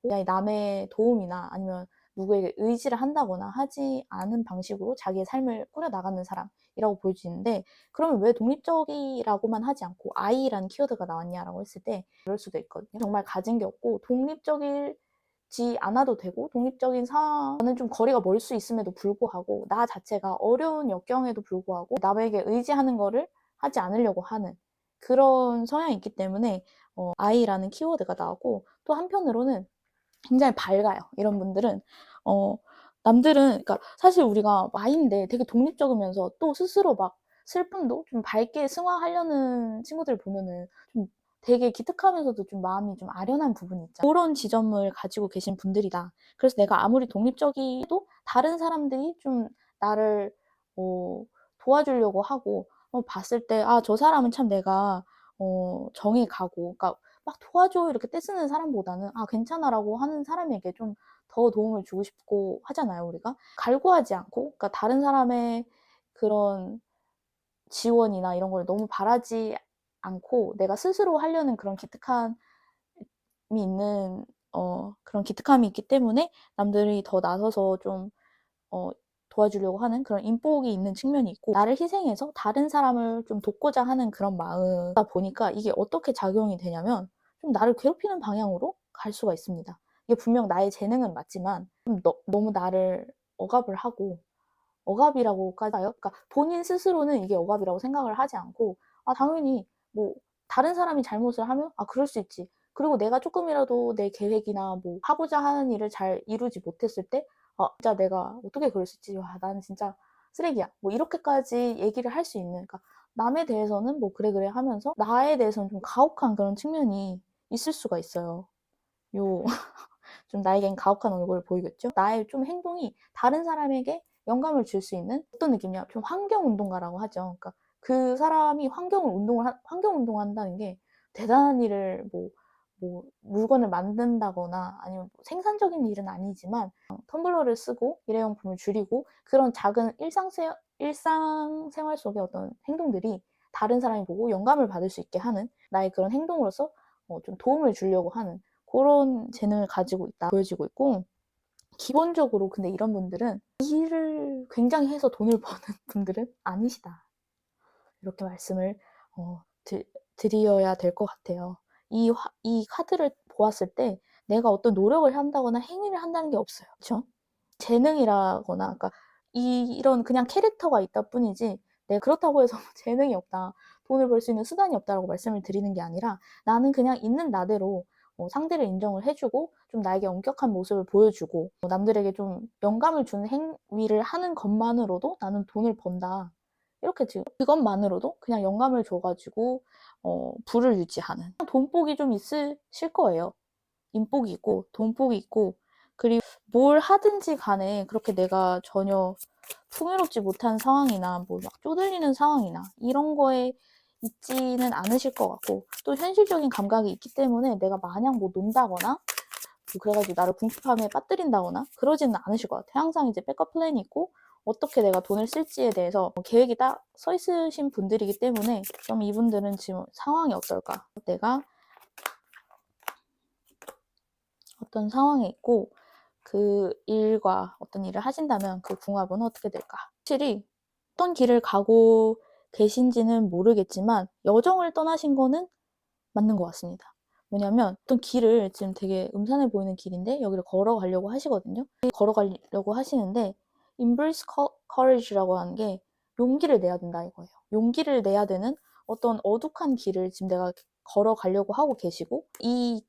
남의 도움이나 아니면 누구에게 의지를 한다거나 하지 않은 방식으로 자기의 삶을 꾸려나가는 사람이라고 보여지는데 그러면 왜 독립적이라고만 하지 않고 아이라는 키워드가 나왔냐라고 했을 때 그럴 수도 있거든요. 정말 가진 게 없고 독립적이지 않아도 되고 독립적인 상황은 좀 거리가 멀 수 있음에도 불구하고 나 자체가 어려운 역경에도 불구하고 남에게 의지하는 거를 하지 않으려고 하는 그런 성향이 있기 때문에 아이라는 키워드가 나오고 또 한편으로는 굉장히 밝아요. 이런 분들은 남들은 그러니까 사실 우리가 Y인데 되게 독립적이면서 또 스스로 막 슬픔도 좀 밝게 승화하려는 친구들 보면은 좀 되게 기특하면서도 좀 마음이 좀 아련한 부분이 있잖아요. 그런 지점을 가지고 계신 분들이다. 그래서 내가 아무리 독립적이도 다른 사람들이 좀 나를 도와주려고 하고 봤을 때 저 사람은 참 내가 정이 가고 그러니까 막 도와줘 이렇게 떼쓰는 사람보다는 괜찮아라고 하는 사람에게 좀 더 도움을 주고 싶고 하잖아요, 우리가. 갈구하지 않고 그러니까 다른 사람의 그런 지원이나 이런 걸 너무 바라지 않고 내가 스스로 하려는 그런 그런 기특함이 있기 때문에 남들이 더 나서서 좀 도와주려고 하는 그런 인복이 있는 측면이 있고 나를 희생해서 다른 사람을 좀 돕고자 하는 그런 마음이다 보니까 이게 어떻게 작용이 되냐면 좀 나를 괴롭히는 방향으로 갈 수가 있습니다. 이게 분명 나의 재능은 맞지만 좀 너무 나를 억압을 하고 억압이라고까지 해요? 그러니까 본인 스스로는 이게 억압이라고 생각을 하지 않고 당연히 뭐 다른 사람이 잘못을 하면 그럴 수 있지. 그리고 내가 조금이라도 내 계획이나 뭐 하고자 하는 일을 잘 이루지 못했을 때 진짜 내가 어떻게 그럴 수 있지? 와, 나는 진짜 쓰레기야. 뭐 이렇게까지 얘기를 할 수 있는 그러니까 남에 대해서는 뭐 그래 하면서 나에 대해서는 좀 가혹한 그런 측면이 있을 수가 있어요. 좀 나에겐 가혹한 얼굴을 보이겠죠? 나의 좀 행동이 다른 사람에게 영감을 줄 수 있는 어떤 느낌이냐? 좀 환경운동가라고 하죠. 그러니까 그 사람이 환경운동을 한다는 게 대단한 일을 뭐 물건을 만든다거나 아니면 뭐 생산적인 일은 아니지만 텀블러를 쓰고 일회용품을 줄이고 그런 작은 일상생활 속의 어떤 행동들이 다른 사람이 보고 영감을 받을 수 있게 하는 나의 그런 행동으로서 좀 도움을 주려고 하는 그런 재능을 가지고 있다 보여지고 있고 기본적으로 근데 이런 분들은 일을 굉장히 해서 돈을 버는 분들은 아니시다. 이렇게 말씀을 드려야 될 것 같아요. 이 카드를 보았을 때 내가 어떤 노력을 한다거나 행위를 한다는 게 없어요. 그렇죠? 재능이라거나 그러니까 이런 그냥 캐릭터가 있다 뿐이지 내가 그렇다고 해서 재능이 없다. 돈을 벌 수 있는 수단이 없다라고 말씀을 드리는 게 아니라 나는 그냥 있는 나대로 상대를 인정을 해주고 좀 나에게 엄격한 모습을 보여주고 남들에게 좀 영감을 주는 행위를 하는 것만으로도 나는 돈을 번다. 이렇게 지금 그것만으로도 그냥 영감을 줘가지고 부를 유지하는 돈복이 좀 있으실 거예요. 인복이 있고 돈복이 있고 그리고 뭘 하든지 간에 그렇게 내가 전혀 풍요롭지 못한 상황이나 뭐 막 쪼들리는 상황이나 이런 거에 있지는 않으실 것 같고, 또 현실적인 감각이 있기 때문에 내가 마냥 뭐 논다거나 뭐 그래가지고 나를 궁핍함에 빠뜨린다거나 그러지는 않으실 것 같아요. 항상 이제 백업 플랜이 있고 어떻게 내가 돈을 쓸지에 대해서 계획이 딱 서 있으신 분들이기 때문에, 그럼 이분들은 지금 상황이 어떨까? 내가 어떤 상황에 있고 그 일과 어떤 일을 하신다면 그 궁합은 어떻게 될까? 확실히 어떤 길을 가고 계신지는 모르겠지만 여정을 떠나신 거는 맞는 것 같습니다. 뭐냐면 어떤 길을 지금 되게 음산해 보이는 길인데 여기를 걸어가려고 하시거든요. 걸어가려고 하시는데 embrace courage라고 하는 게 용기를 내야 된다 이거예요. 용기를 내야 되는 어떤 어둑한 길을 지금 내가 걸어가려고 하고 계시고, 이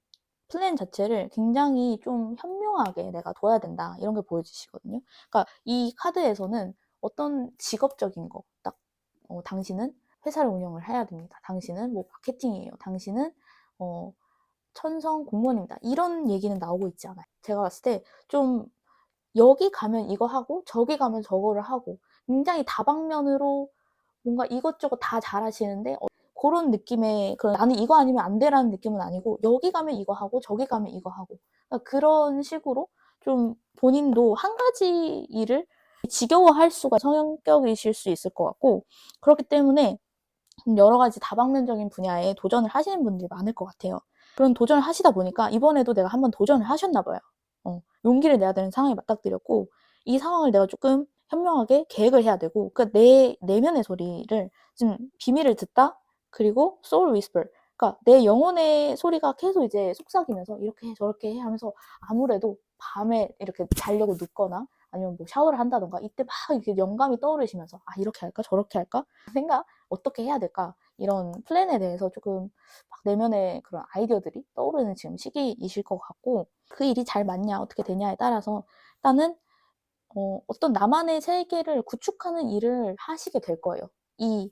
플랜 자체를 굉장히 좀 현명하게 내가 둬야 된다 이런 게 보여지시거든요. 그러니까 이 카드에서는 어떤 직업적인 거, 딱 당신은 회사를 운영을 해야 됩니다. 당신은 뭐 마케팅이에요. 당신은 천성 공무원입니다. 이런 얘기는 나오고 있지 않아요. 제가 봤을 때 좀 여기 가면 이거 하고 저기 가면 저거를 하고 굉장히 다방면으로 뭔가 이것저것 다 잘하시는데, 그런 느낌의, 그런 나는 이거 아니면 안 돼라는 느낌은 아니고 여기 가면 이거 하고 저기 가면 이거 하고, 그러니까 그런 식으로 좀 본인도 한 가지 일을 지겨워할 수가 성격이실 수 있을 것 같고, 그렇기 때문에 여러 가지 다방면적인 분야에 도전을 하시는 분들이 많을 것 같아요. 그런 도전을 하시다 보니까 이번에도 내가 한번 도전을 하셨나 봐요. 용기를 내야 되는 상황에 맞닥뜨렸고, 이 상황을 내가 조금 현명하게 계획을 해야 되고, 그러니까 내 내면의 소리를 좀 비밀을 듣다, 그리고 soul whisper, 그러니까 내 영혼의 소리가 계속 이제 속삭이면서 이렇게 해 저렇게 해 하면서, 아무래도 밤에 이렇게 자려고 눕거나 아니면 뭐 샤워를 한다던가 이때 막 이렇게 영감이 떠오르시면서 이렇게 할까 저렇게 할까 생각, 어떻게 해야 될까, 이런 플랜에 대해서 조금 막 내면의 그런 아이디어들이 떠오르는 지금 시기이실 것 같고, 그 일이 잘 맞냐 어떻게 되냐에 따라서 일단은 어떤 나만의 세계를 구축하는 일을 하시게 될 거예요. 이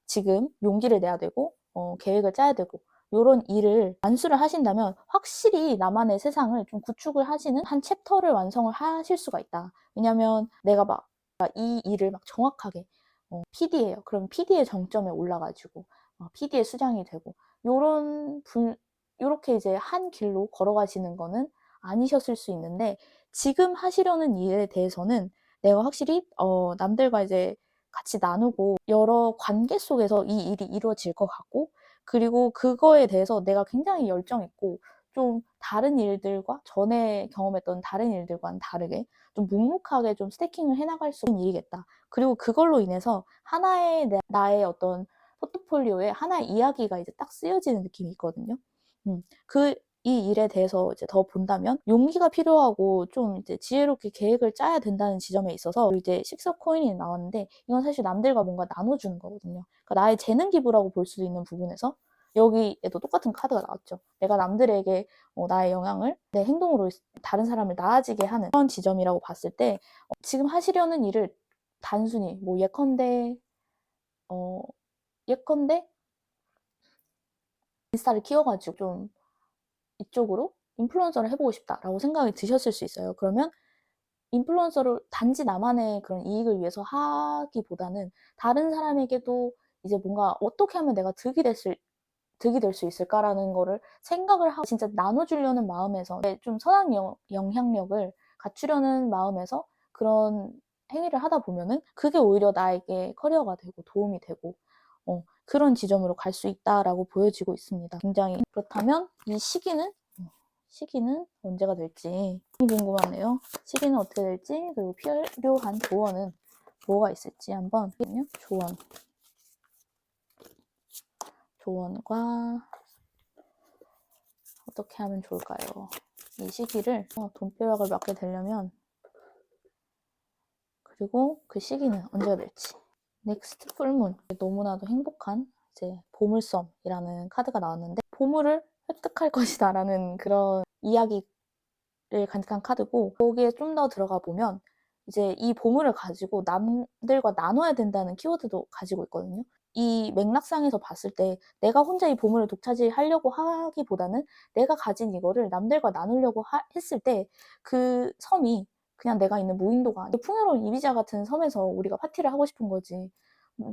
지금 용기를 내야 되고 계획을 짜야 되고 요런 일을 완수를 하신다면 확실히 나만의 세상을 좀 구축을 하시는 한 챕터를 완성을 하실 수가 있다. 왜냐면 내가 막 이 일을 막 정확하게 PD예요. 그럼 PD의 정점에 올라가지고 PD의 수장이 되고 요런 요렇게 이제 한 길로 걸어가시는 거는 아니셨을 수 있는데, 지금 하시려는 일에 대해서는 내가 확실히 남들과 이제 같이 나누고 여러 관계 속에서 이 일이 이루어질 것 같고, 그리고 그거에 대해서 내가 굉장히 열정 있고 좀 다른 일들과 전에 경험했던 다른 일들과는 다르게 좀 묵묵하게 좀 스태킹을 해나갈 수 있는 일이겠다. 그리고 그걸로 인해서 하나의 나의 어떤 포트폴리오에 하나의 이야기가 이제 딱 쓰여지는 느낌이 있거든요. 이 일에 대해서 이제 더 본다면 용기가 필요하고 좀 이제 지혜롭게 계획을 짜야 된다는 지점에 있어서 이제 식스 코인이 나왔는데, 이건 사실 남들과 뭔가 나눠주는 거거든요. 그러니까 나의 재능 기부라고 볼 수도 있는 부분에서 여기에도 똑같은 카드가 나왔죠. 내가 남들에게 나의 영향을 내 행동으로 다른 사람을 나아지게 하는 그런 지점이라고 봤을 때, 지금 하시려는 일을 단순히 뭐 예컨대 인스타를 키워가지고 좀 이쪽으로 인플루언서를 해보고 싶다라고 생각이 드셨을 수 있어요. 그러면 인플루언서를 단지 나만의 그런 이익을 위해서 하기보다는 다른 사람에게도 이제 뭔가 어떻게 하면 내가 득이 될 수 있을까라는 거를 생각을 하고 진짜 나눠주려는 마음에서 좀 선한 영향력을 갖추려는 마음에서 그런 행위를 하다 보면은 그게 오히려 나에게 커리어가 되고 도움이 되고 그런 지점으로 갈 수 있다라고 보여지고 있습니다. 굉장히 그렇다면 이 시기는 언제가 될지 궁금하네요. 시기는 어떻게 될지, 그리고 필요한 조언은 뭐가 있을지 한번 조언과 어떻게 하면 좋을까요? 이 시기를 돈벼락을 맞게 되려면, 그리고 그 시기는 언제가 될지. 넥스트 풀문, 너무나도 행복한 이제 보물섬이라는 카드가 나왔는데, 보물을 획득할 것이다 라는 그런 이야기를 간직한 카드고, 거기에 좀 더 들어가 보면 이제 이 보물을 가지고 남들과 나눠야 된다는 키워드도 가지고 있거든요. 이 맥락상에서 봤을 때 내가 혼자 이 보물을 독차지하려고 하기보다는 내가 가진 이거를 남들과 나누려고 했을 때 그 섬이 그냥 내가 있는 무인도가 아니고 풍요로운 이비자 같은 섬에서 우리가 파티를 하고 싶은 거지.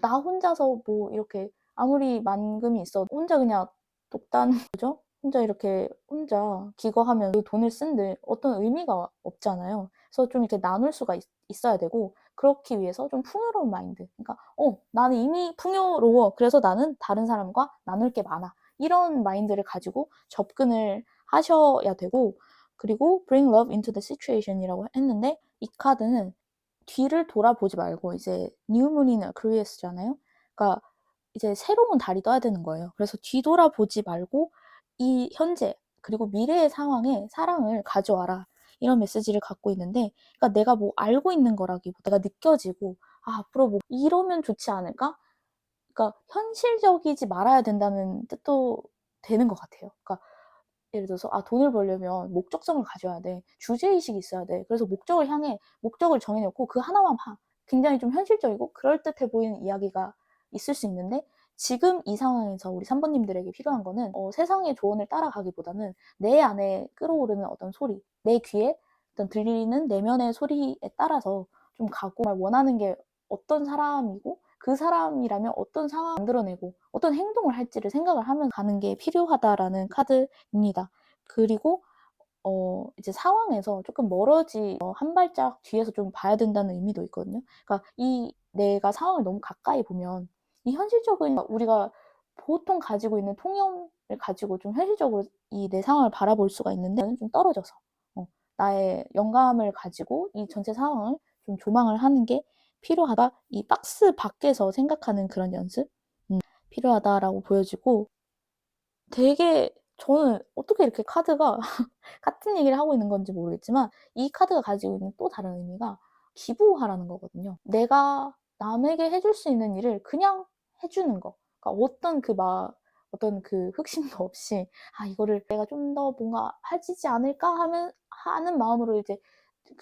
나 혼자서 뭐 이렇게 아무리 만금이 있어도 혼자 그냥 독단 그죠? 혼자 이렇게 혼자 기거하면 그 돈을 쓴들 어떤 의미가 없잖아요. 그래서 좀 이렇게 나눌 수가 있어야 되고 그렇기 위해서 좀 풍요로운 마인드. 그러니까 나는 이미 풍요로워. 그래서 나는 다른 사람과 나눌 게 많아. 이런 마인드를 가지고 접근을 하셔야 되고 그리고 bring love into the situation이라고 했는데 이 카드는 뒤를 돌아보지 말고 이제 new moon in Aquarius잖아요. 그러니까 이제 새로운 달이 떠야 되는 거예요. 그래서 뒤돌아보지 말고 이 현재 그리고 미래의 상황에 사랑을 가져와라. 이런 메시지를 갖고 있는데 그러니까 내가 뭐 알고 있는 거라기보다 내가 느껴지고 앞으로 뭐 이러면 좋지 않을까? 그러니까 현실적이지 말아야 된다는 뜻도 되는 것 같아요. 그러니까 예를 들어서 돈을 벌려면 목적성을 가져야 돼. 주제의식이 있어야 돼. 그래서 목적을 향해 목적을 정해놓고 그 하나만 봐. 굉장히 좀 현실적이고 그럴듯해 보이는 이야기가 있을 수 있는데 지금 이 상황에서 우리 3번님들에게 필요한 거는 세상의 조언을 따라가기보다는 내 안에 끌어오르는 어떤 소리, 내 귀에 어떤 들리는 내면의 소리에 따라서 좀 가고 원하는 게 어떤 사람이고 그 사람이라면 어떤 상황을 만들어내고 어떤 행동을 할지를 생각을 하면서 가는 게 필요하다라는 카드입니다. 그리고 이제 상황에서 조금 한 발짝 뒤에서 좀 봐야 된다는 의미도 있거든요. 그러니까 내가 상황을 너무 가까이 보면 이 현실적인 우리가 보통 가지고 있는 통념을 가지고 좀 현실적으로 이 내 상황을 바라볼 수가 있는데 좀 떨어져서 나의 영감을 가지고 이 전체 상황을 좀 조망을 하는 게 필요하다. 이 박스 밖에서 생각하는 그런 연습 필요하다라고 보여지고 되게 저는 어떻게 이렇게 카드가 같은 얘기를 하고 있는 건지 모르겠지만 이 카드가 가지고 있는 또 다른 의미가 기부하라는 거거든요. 내가 남에게 해줄 수 있는 일을 그냥 해주는 거. 그러니까 어떤 그 흑심도 없이 이거를 내가 좀 더 뭔가 하지 않을까 하는 마음으로 이제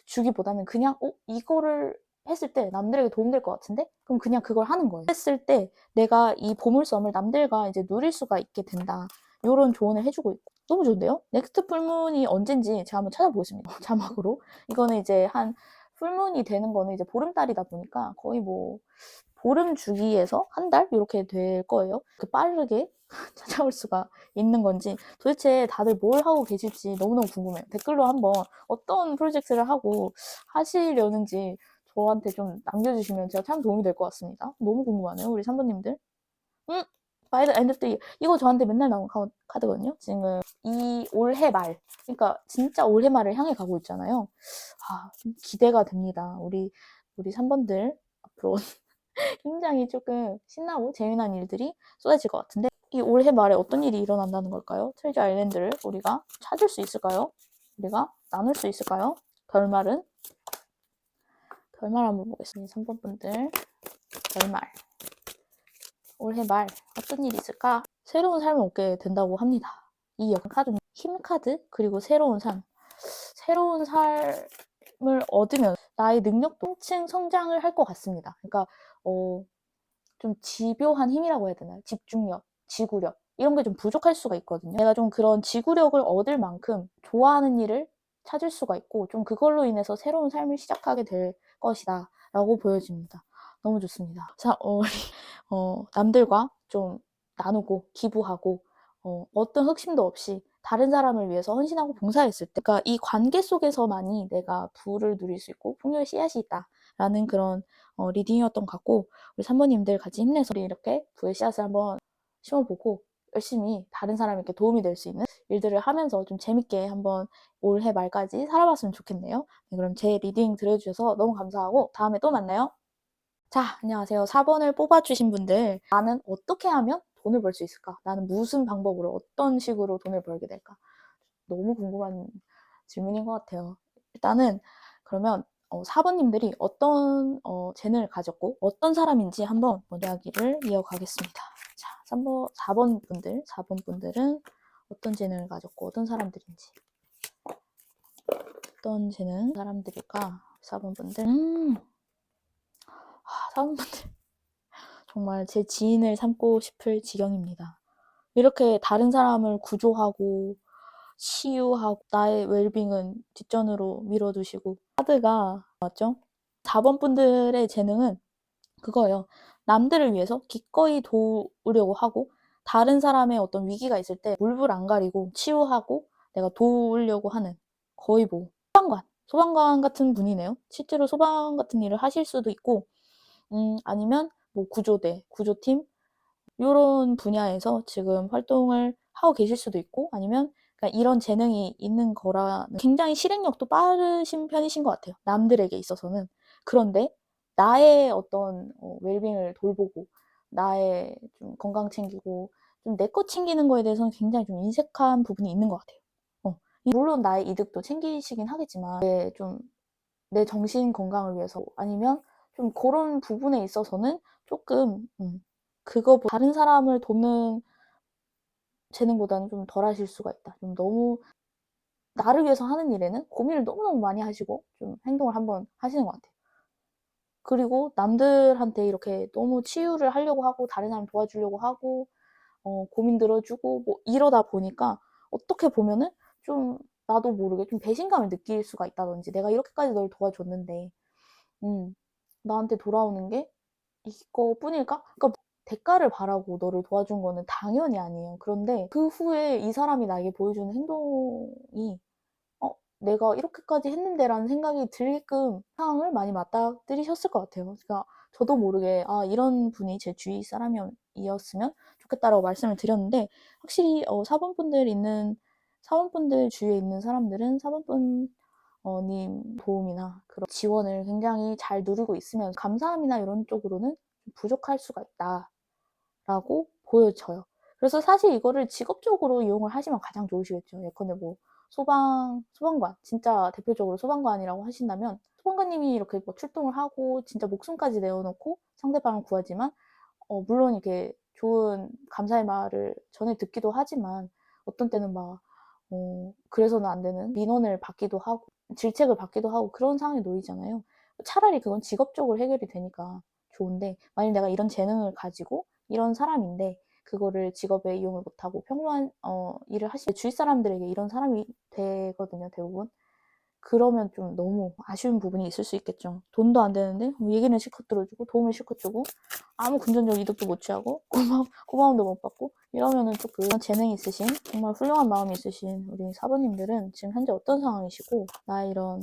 주기보다는 그냥 이거를 했을 때 남들에게 도움될 것 같은데? 그럼 그냥 그걸 하는 거예요. 했을 때 내가 이 보물섬을 남들과 이제 누릴 수가 있게 된다. 이런 조언을 해주고 있고 너무 좋은데요? 넥스트 풀문이 언젠지 제가 한번 찾아보겠습니다. 자막으로. 이거는 이제 풀문이 되는 거는 이제 보름달이다 보니까 거의 뭐 보름 주기에서 한 달? 이렇게 될 거예요. 빠르게 찾아올 수가 있는 건지 도대체 다들 뭘 하고 계실지 너무너무 궁금해요. 댓글로 한번 어떤 프로젝트를 하고 하시려는지 저한테 좀 남겨주시면 제가 참 도움이 될 것 같습니다. 너무 궁금하네요. 우리 3번님들. By the end of the year. 이거 저한테 맨날 나오는 카드거든요. 지금 이 올해 말, 그러니까 진짜 올해 말을 향해 가고 있잖아요. 좀 기대가 됩니다. 우리 3번들 앞으로 굉장히 조금 신나고 재미난 일들이 쏟아질 것 같은데 이 올해 말에 어떤 일이 일어난다는 걸까요? 트레저 아일랜드를 우리가 찾을 수 있을까요? 우리가 나눌 수 있을까요? 별말 한번 보겠습니다. 3번 분들 별말 올해 말 어떤 일이 있을까? 새로운 삶을 얻게 된다고 합니다. 이 카드는 힘 카드 그리고 새로운 삶을 얻으면 나의 능력도 한층 성장을 할 것 같습니다. 그러니까 좀 집요한 힘이라고 해야 되나요? 집중력, 지구력 이런 게 좀 부족할 수가 있거든요. 내가 좀 그런 지구력을 얻을 만큼 좋아하는 일을 찾을 수가 있고 좀 그걸로 인해서 새로운 삶을 시작하게 될 것이다 라고 보여집니다. 너무 좋습니다. 자, 남들과 좀 나누고 기부하고 어떤 흑심도 없이 다른 사람을 위해서 헌신하고 봉사했을 때 그러니까 이 관계 속에서만이 내가 부를 누릴 수 있고 풍요의 씨앗이 있다라는 그런 리딩이었던 것 같고 우리 3번님들 같이 힘내서 이렇게 부의 씨앗을 한번 심어보고 열심히 다른 사람에게 도움이 될 수 있는 일들을 하면서 좀 재밌게 한번 올해 말까지 살아봤으면 좋겠네요. 네, 그럼 제 리딩 들어주셔서 너무 감사하고 다음에 또 만나요. 자, 안녕하세요. 4번을 뽑아주신 분들 나는 어떻게 하면 돈을 벌 수 있을까? 나는 무슨 방법으로 어떤 식으로 돈을 벌게 될까? 너무 궁금한 질문인 것 같아요. 일단은 그러면 4번님들이 어떤 재능을 가졌고 어떤 사람인지 한번 이야기를 이어가겠습니다. 자, 4번 분들은 어떤 재능을 가졌고 어떤 사람들인지 어떤 재능 사람들일까? 4번 분들 4번 분들 정말 제 지인을 삼고 싶을 지경입니다. 이렇게 다른 사람을 구조하고 치유하고 나의 웰빙은 뒷전으로 밀어두시고 카드가 맞죠? 4번 분들의 재능은 그거예요. 남들을 위해서 기꺼이 도우려고 하고 다른 사람의 어떤 위기가 있을 때 물불 안 가리고 치유하고 내가 도우려고 하는 거의 뭐 소방관 같은 분이네요. 실제로 소방 같은 일을 하실 수도 있고 아니면 뭐 구조대, 구조팀 요런 분야에서 지금 활동을 하고 계실 수도 있고 아니면 그러니까 이런 재능이 있는 거라는 굉장히 실행력도 빠르신 편이신 것 같아요. 남들에게 있어서는. 그런데 나의 어떤 웰빙을 돌보고 나의 좀 건강 챙기고 좀 내 것 챙기는 거에 대해서는 굉장히 좀 인색한 부분이 있는 것 같아요. 물론 나의 이득도 챙기시긴 하겠지만 좀 내 정신 건강을 위해서 아니면 좀 그런 부분에 있어서는 조금 그거 다른 사람을 돕는 재능보다는 좀 덜 하실 수가 있다. 좀 너무 나를 위해서 하는 일에는 고민을 너무너무 많이 하시고 좀 행동을 한번 하시는 것 같아요. 그리고 남들한테 이렇게 너무 치유를 하려고 하고 다른 사람 도와주려고 하고 고민 들어주고 뭐 이러다 보니까 어떻게 보면은 좀 나도 모르게 좀 배신감을 느낄 수가 있다든지 내가 이렇게까지 널 도와줬는데 나한테 돌아오는 게 이거뿐일까? 그러니까 대가를 바라고 너를 도와준 거는 당연히 아니에요. 그런데 그 후에 이 사람이 나에게 보여주는 행동이 내가 이렇게까지 했는데라는 생각이 들게끔 상황을 많이 맞닥뜨리셨을 것 같아요. 그러니까 저도 모르게 이런 분이 제 주위 사람이었으면 좋겠다라고 말씀을 드렸는데 확실히 4번 분들 주위에 있는 사람들은 4번 분 님 도움이나 그런 지원을 굉장히 잘 누리고 있으면 감사함이나 이런 쪽으로는 부족할 수가 있다라고 보여져요. 그래서 사실 이거를 직업적으로 이용을 하시면 가장 좋으시겠죠. 예컨대 뭐 소방관, 진짜 대표적으로 소방관이라고 하신다면 소방관님이 이렇게 뭐 출동을 하고 진짜 목숨까지 내어놓고 상대방을 구하지만 물론 이렇게 좋은 감사의 말을 전해 듣기도 하지만 어떤 때는 막 그래서는 안 되는 민원을 받기도 하고 질책을 받기도 하고 그런 상황에 놓이잖아요. 차라리 그건 직업적으로 해결이 되니까 좋은데 만약 내가 이런 재능을 가지고 이런 사람인데 그거를 직업에 이용을 못하고 평범한 일을 하시는 주위 사람들에게 이런 사람이 되거든요, 대부분. 그러면 좀 너무 아쉬운 부분이 있을 수 있겠죠. 돈도 안 되는데 얘기는 실컷 들어주고 도움을 실컷 주고 아무 금전적 이득도 못 취하고 고마움도 못 받고 이러면은 조금 재능이 있으신 정말 훌륭한 마음이 있으신 우리 사부님들은 지금 현재 어떤 상황이시고 나의 이런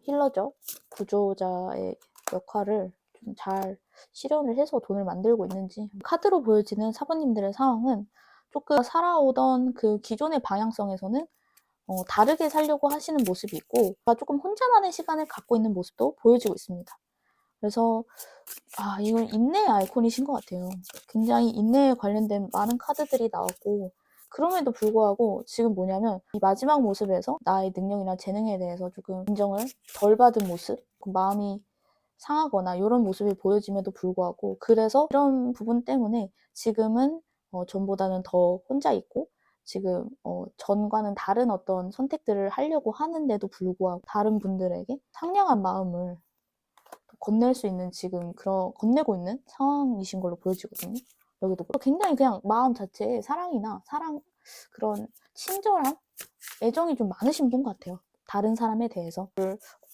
힐러적 구조자의 역할을 좀 잘 실현을 해서 돈을 만들고 있는지 카드로 보여지는 사부님들의 상황은 조금 살아오던 그 기존의 방향성에서는 다르게 살려고 하시는 모습이 있고 조금 혼자만의 시간을 갖고 있는 모습도 보여지고 있습니다. 그래서 이건 인내의 아이콘이신 것 같아요. 굉장히 인내에 관련된 많은 카드들이 나왔고 그럼에도 불구하고 지금 뭐냐면 이 마지막 모습에서 나의 능력이나 재능에 대해서 조금 인정을 덜 받은 모습, 마음이 상하거나 이런 모습이 보여짐에도 불구하고 그래서 이런 부분 때문에 지금은 전보다는 더 혼자 있고 지금 전과는 다른 어떤 선택들을 하려고 하는데도 불구하고 다른 분들에게 상냥한 마음을 건넬 수 있는 지금 그런 건네고 있는 상황이신 걸로 보여지거든요. 여기도 굉장히 그냥 마음 자체에 사랑이나 그런 친절함, 애정이 좀 많으신 분 같아요. 다른 사람에 대해서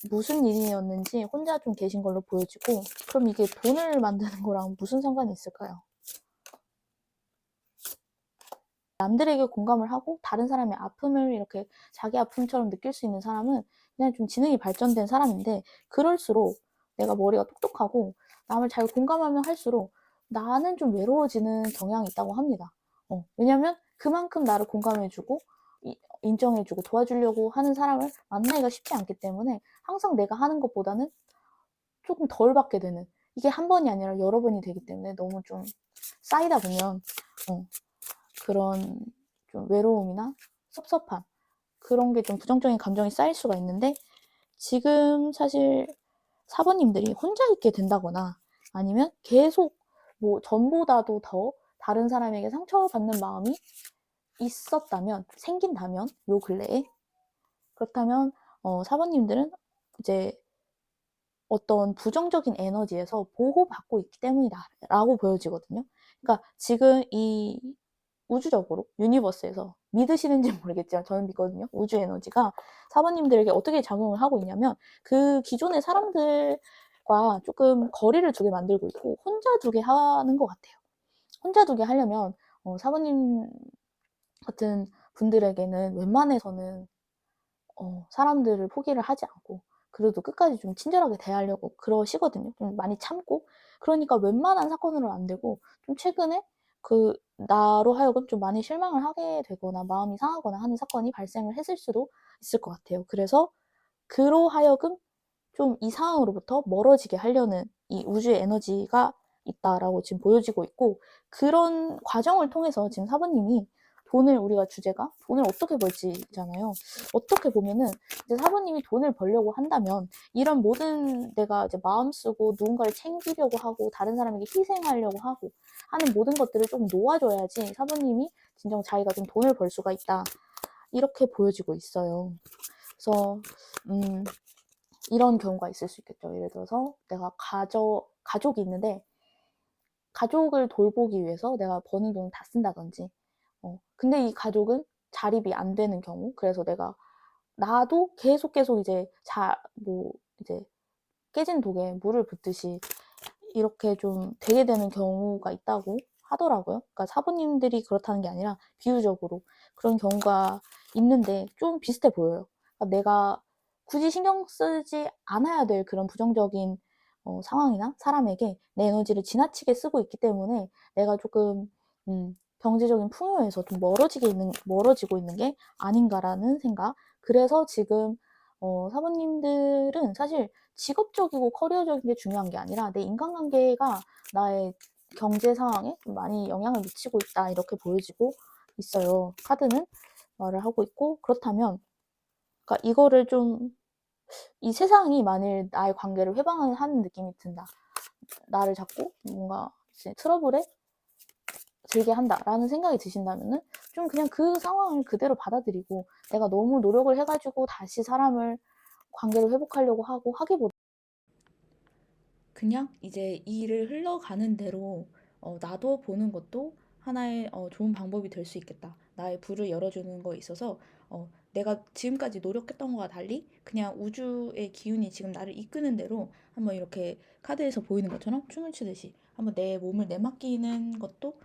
무슨 일이었는지 혼자 좀 계신 걸로 보여지고 그럼 이게 돈을 만드는 거랑 무슨 상관이 있을까요? 남들에게 공감을 하고 다른 사람의 아픔을 이렇게 자기 아픔처럼 느낄 수 있는 사람은 그냥 좀 지능이 발전된 사람인데 그럴수록 내가 머리가 똑똑하고 남을 잘 공감하면 할수록 나는 좀 외로워지는 경향이 있다고 합니다. 왜냐면 그만큼 나를 공감해주고 인정해주고 도와주려고 하는 사람을 만나기가 쉽지 않기 때문에 항상 내가 하는 것보다는 조금 덜 받게 되는 이게 한 번이 아니라 여러 번이 되기 때문에 너무 좀 쌓이다 보면 그런 좀 외로움이나 섭섭함 그런 게 좀 부정적인 감정이 쌓일 수가 있는데 지금 사실 사부님들이 혼자 있게 된다거나 아니면 계속 뭐 전보다도 더 다른 사람에게 상처받는 마음이 생긴다면 요 근래에 그렇다면 사부님들은 이제 어떤 부정적인 에너지에서 보호받고 있기 때문이다라고 보여지거든요. 그러니까 지금 이 우주적으로 유니버스에서 믿으시는지 모르겠지만 저는 믿거든요. 우주 에너지가 사모님들에게 어떻게 작용을 하고 있냐면 그 기존의 사람들과 조금 거리를 두게 만들고 있고 혼자 두게 하는 것 같아요. 혼자 두게 하려면 사모님 같은 분들에게는 웬만해서는 사람들을 포기를 하지 않고 그래도 끝까지 좀 친절하게 대하려고 그러시거든요. 좀 많이 참고. 그러니까 웬만한 사건으로는 안 되고 좀 최근에 나로 하여금 좀 많이 실망을 하게 되거나 마음이 상하거나 하는 사건이 발생을 했을 수도 있을 것 같아요. 그래서 그로 하여금 좀 이 상황으로부터 멀어지게 하려는 이 우주의 에너지가 있다라고 지금 보여지고 있고 그런 과정을 통해서 지금 사부님이 우리가 주제가 돈을 어떻게 벌지잖아요. 어떻게 보면은 이제 사부님이 돈을 벌려고 한다면 이런 모든 내가 이제 마음 쓰고 누군가를 챙기려고 하고 다른 사람에게 희생하려고 하고 하는 모든 것들을 좀 놓아줘야지 사부님이 진정 자기가 좀 돈을 벌 수가 있다. 이렇게 보여지고 있어요. 그래서 이런 경우가 있을 수 있겠죠. 예를 들어서 내가 가족이 있는데 가족을 돌보기 위해서 내가 버는 돈을 다 쓴다든지 근데 이 가족은 자립이 안 되는 경우 그래서 나도 계속 이제 이제 깨진 독에 물을 붓듯이 이렇게 좀 되게 되는 경우가 있다고 하더라고요. 그러니까 사부님들이 그렇다는 게 아니라 비유적으로 그런 경우가 있는데 좀 비슷해 보여요. 그러니까 내가 굳이 신경 쓰지 않아야 될 그런 부정적인 상황이나 사람에게 내 에너지를 지나치게 쓰고 있기 때문에 내가 조금 경제적인 풍요에서 좀 멀어지고 있는 게 아닌가라는 생각. 그래서 지금 사부님들은 사실 직업적이고 커리어적인 게 중요한 게 아니라 내 인간관계가 나의 경제 상황에 좀 많이 영향을 미치고 있다 이렇게 보여지고 있어요. 카드는 말을 하고 있고 그렇다면 그러니까 이거를 좀 이 세상이 만일 나의 관계를 회방하는 느낌이 든다. 나를 자꾸 뭔가 이제 트러블에 들게 한다라는 생각이 드신다면은 좀 그냥 그 상황을 그대로 받아들이고 내가 너무 노력을 해가지고 다시 관계를 회복하려고 하기보다 그냥 이제 이 일을 흘러가는 대로 나도 보는 것도 하나의 좋은 방법이 될 수 있겠다. 나의 불을 열어주는 거에 있어서 내가 지금까지 노력했던 거와 달리 그냥 우주의 기운이 지금 나를 이끄는 대로 한번 이렇게 카드에서 보이는 것처럼 춤을 추듯이 한번 내 몸을 내맡기는 것도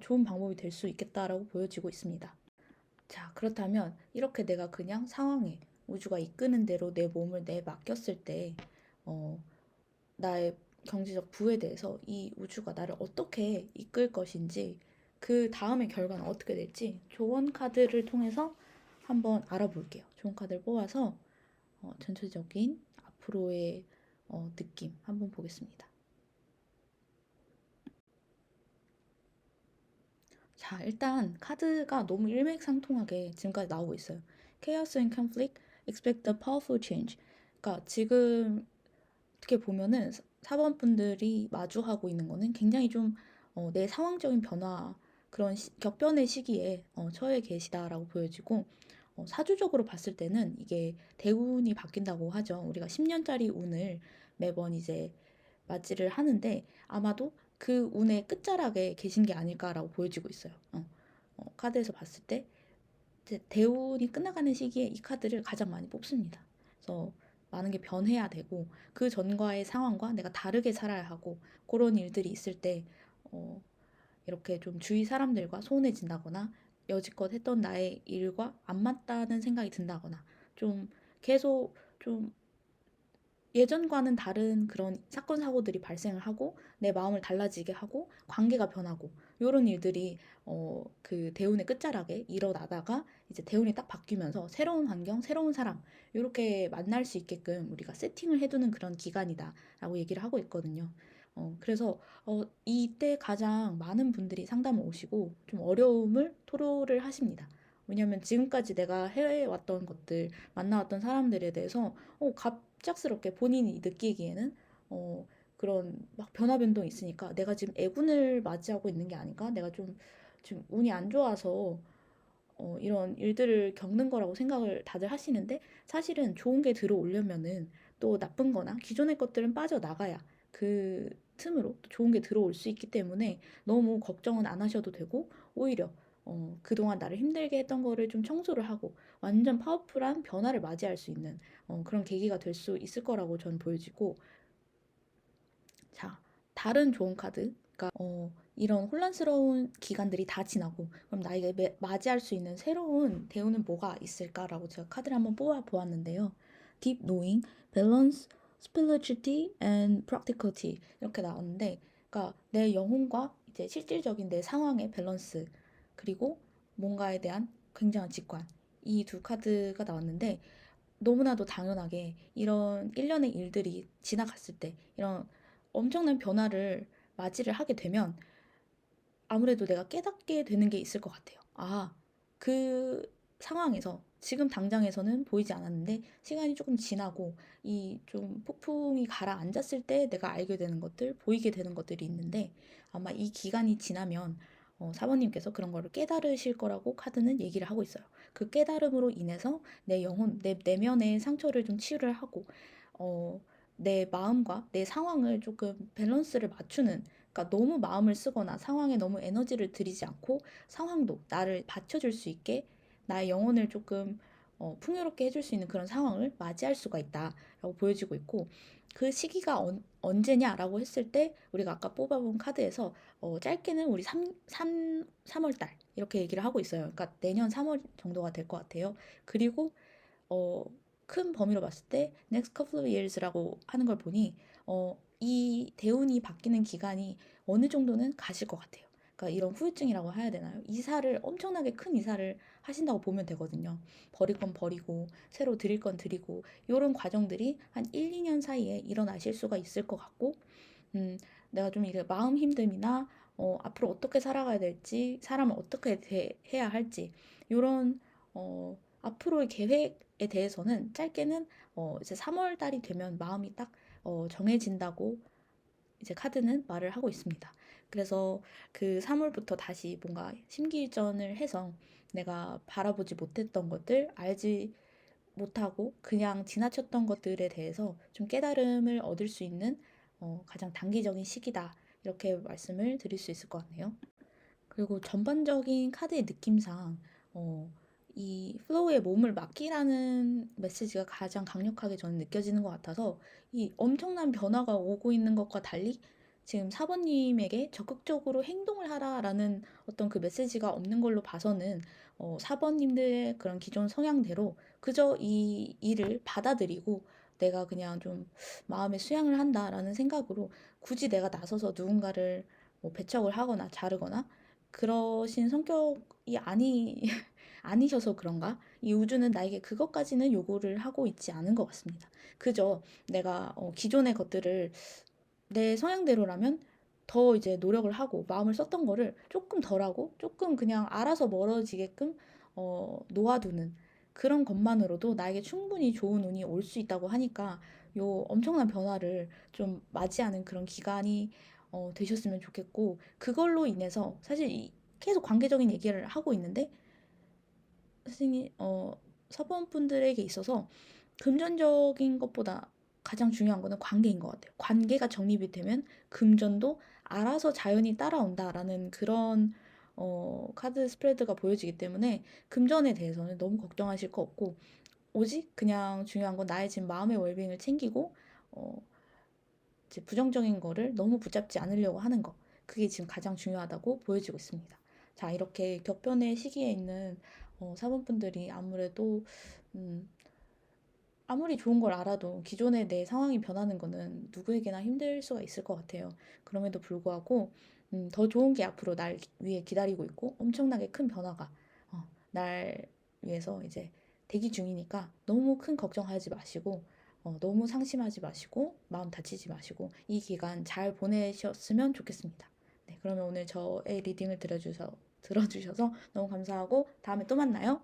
좋은 방법이 될 수 있겠다라고 보여지고 있습니다. 자, 그렇다면 이렇게 내가 그냥 상황에 우주가 이끄는 대로 내 몸을 내맡겼을 때 어, 나의 경제적 부에 대해서 이 우주가 나를 어떻게 이끌 것인지 그 다음의 결과는 어떻게 될지 조언 카드를 통해서 한번 알아볼게요. 조언 카드를 뽑아서 전체적인 앞으로의 느낌 한번 보겠습니다. 자, 일단 카드가 너무 일맥상통하게 지금까지 나오고 있어요. Chaos and conflict, expect a powerful change. 그러니까 지금 어떻게 보면은 사원분들이 마주하고 있는 거는 굉장히 좀 내 상황적인 변화 그런 격변의 시기에 처해 계시다라고 보여지고 사주적으로 봤을 때는 이게 대운이 바뀐다고 하죠. 우리가 10년짜리 운을 매번 이제 맞이를 하는데 아마도 그 운의 끝자락에 계신 게 아닐까라고 보여지고 있어요. 카드에서 봤을 때 이제 대운이 끝나가는 시기에 이 카드를 가장 많이 뽑습니다. 그래서 많은 게 변해야 되고 그 전과의 상황과 내가 다르게 살아야 하고 그런 일들이 있을 때 어, 이렇게 좀 주위 사람들과 소원해진다거나 여지껏 했던 나의 일과 안 맞다는 생각이 든다거나 좀 계속 좀 예전과는 다른 그런 사건 사고들이 발생을 하고 내 마음을 달라지게 하고 관계가 변하고 요런 일들이 그 대운의 끝자락에 일어나다가 이제 대운이 딱 바뀌면서 새로운 환경, 새로운 사람 요렇게 만날 수 있게끔 우리가 세팅을 해두는 그런 기간이다라고 얘기를 하고 있거든요. 그래서 이때 가장 많은 분들이 상담을 오시고 좀 어려움을 토로를 하십니다. 왜냐하면 지금까지 내가 해왔던 것들, 만나왔던 사람들에 대해서 갑작스럽게 본인이 느끼기에는 그런 막 변화 변동이 있으니까 내가 지금 애군을 맞이하고 있는 게 아닌가? 내가 좀 지금 운이 안 좋아서 이런 일들을 겪는 거라고 생각을 다들 하시는데 사실은 좋은 게 들어오려면은 또 나쁜 거나 기존의 것들은 빠져나가야 그 틈으로 또 좋은 게 들어올 수 있기 때문에 너무 걱정은 안 하셔도 되고, 오히려 그동안 나를 힘들게 했던 거를 좀 청소를 하고 완전 파워풀한 변화를 맞이할 수 있는 그런 계기가 될 수 있을 거라고 저는 보여지고, 자, 다른 좋은 카드가 이런 혼란스러운 기간들이 다 지나고 그럼 나에게 맞이할 수 있는 새로운 대우는 뭐가 있을까라고 제가 카드를 한번 뽑아 보았는데요. Deep Knowing, Balance, Spirituality and Practicality 이렇게 나왔는데, 그러니까 내 영혼과 이제 실질적인 내 상황의 밸런스, 그리고 뭔가에 대한 굉장한 직관, 이 두 카드가 나왔는데, 너무나도 당연하게 이런 일련의 일들이 지나갔을 때 이런 엄청난 변화를 맞이를 하게 되면 아무래도 내가 깨닫게 되는 게 있을 것 같아요. 아, 그 상황에서 지금 당장에서는 보이지 않았는데 시간이 조금 지나고 이 좀 폭풍이 가라앉았을 때 내가 알게 되는 것들, 보이게 되는 것들이 있는데, 아마 이 기간이 지나면 사모님께서 그런 거를 깨달으실 거라고 카드는 얘기를 하고 있어요. 그 깨달음으로 인해서 내 영혼, 내 내면의 상처를 좀 치유를 하고 내 마음과 내 상황을 조금 밸런스를 맞추는, 그러니까 너무 마음을 쓰거나 상황에 너무 에너지를 들이지 않고 상황도 나를 받쳐줄 수 있게 나의 영혼을 조금 풍요롭게 해줄 수 있는 그런 상황을 맞이할 수가 있다라고 보여지고 있고, 그 시기가 언제냐라고 했을 때 우리가 아까 뽑아본 카드에서 짧게는 우리 3월 달 이렇게 얘기를 하고 있어요. 그러니까 내년 3월 정도가 될 것 같아요. 그리고 어, 큰 범위로 봤을 때 next couple of years라고 하는 걸 보니 이 대운이 바뀌는 기간이 어느 정도는 가실 것 같아요. 그러니까 이런 후유증이라고 해야 되나요? 이사를 엄청나게 큰 이사를 하신다고 보면 되거든요. 버릴 건 버리고 새로 드릴 건 드리고 이런 과정들이 한 1, 2년 사이에 일어나실 수가 있을 것 같고, 내가 좀 이게 마음 힘듦이나 앞으로 어떻게 살아가야 될지, 사람을 어떻게 해야 할지 이런 앞으로의 계획에 대해서는 짧게는 이제 3월 달이 되면 마음이 딱 정해진다고 이제 카드는 말을 하고 있습니다. 그래서 그 3월부터 다시 뭔가 심기일전을 해서 내가 바라보지 못했던 것들, 알지 못하고 그냥 지나쳤던 것들에 대해서 좀 깨달음을 얻을 수 있는 가장 단기적인 시기다. 이렇게 말씀을 드릴 수 있을 것 같네요. 그리고 전반적인 카드의 느낌상 이 플로우에 몸을 맡기라는 메시지가 가장 강력하게 저는 느껴지는 것 같아서, 이 엄청난 변화가 오고 있는 것과 달리 지금 사번님에게 적극적으로 행동을 하라라는 어떤 그 메시지가 없는 걸로 봐서는 사번님들의 그런 기존 성향대로 그저 이 일을 받아들이고 내가 그냥 좀 마음의 수양을 한다라는 생각으로 굳이 내가 나서서 누군가를 뭐 배척을 하거나 자르거나 그러신 성격이 아니셔서 그런가? 이 우주는 나에게 그것까지는 요구를 하고 있지 않은 것 같습니다. 그저 내가 기존의 것들을 내 성향대로라면 더 이제 노력을 하고 마음을 썼던 거를 조금 덜하고 조금 그냥 알아서 멀어지게끔 놓아두는 그런 것만으로도 나에게 충분히 좋은 운이 올 수 있다고 하니까, 요 엄청난 변화를 좀 맞이하는 그런 기간이 되셨으면 좋겠고, 그걸로 인해서 사실 계속 관계적인 얘기를 하고 있는데 선생님 사범분들에게 있어서 금전적인 것보다 가장 중요한 거는 관계인 것 같아요. 관계가 정립이 되면 금전도 알아서 자연히 따라온다라는 그런 카드 스프레드가 보여지기 때문에 금전에 대해서는 너무 걱정하실 거 없고, 오직 그냥 중요한 건 나의 지금 마음의 웰빙을 챙기고 어, 이제 부정적인 거를 너무 붙잡지 않으려고 하는 거, 그게 지금 가장 중요하다고 보여지고 있습니다. 자, 이렇게 격변의 시기에 있는 사모분들이 아무래도 아무리 좋은 걸 알아도 기존의 내 상황이 변하는 거는 누구에게나 힘들 수가 있을 것 같아요. 그럼에도 불구하고 더 좋은 게 앞으로 날 위해 기다리고 있고 엄청나게 큰 변화가 날 위해서 이제 대기 중이니까 너무 큰 걱정하지 마시고 너무 상심하지 마시고 마음 다치지 마시고 이 기간 잘 보내셨으면 좋겠습니다. 네, 그러면 오늘 저의 리딩을 들어주셔서 너무 감사하고 다음에 또 만나요.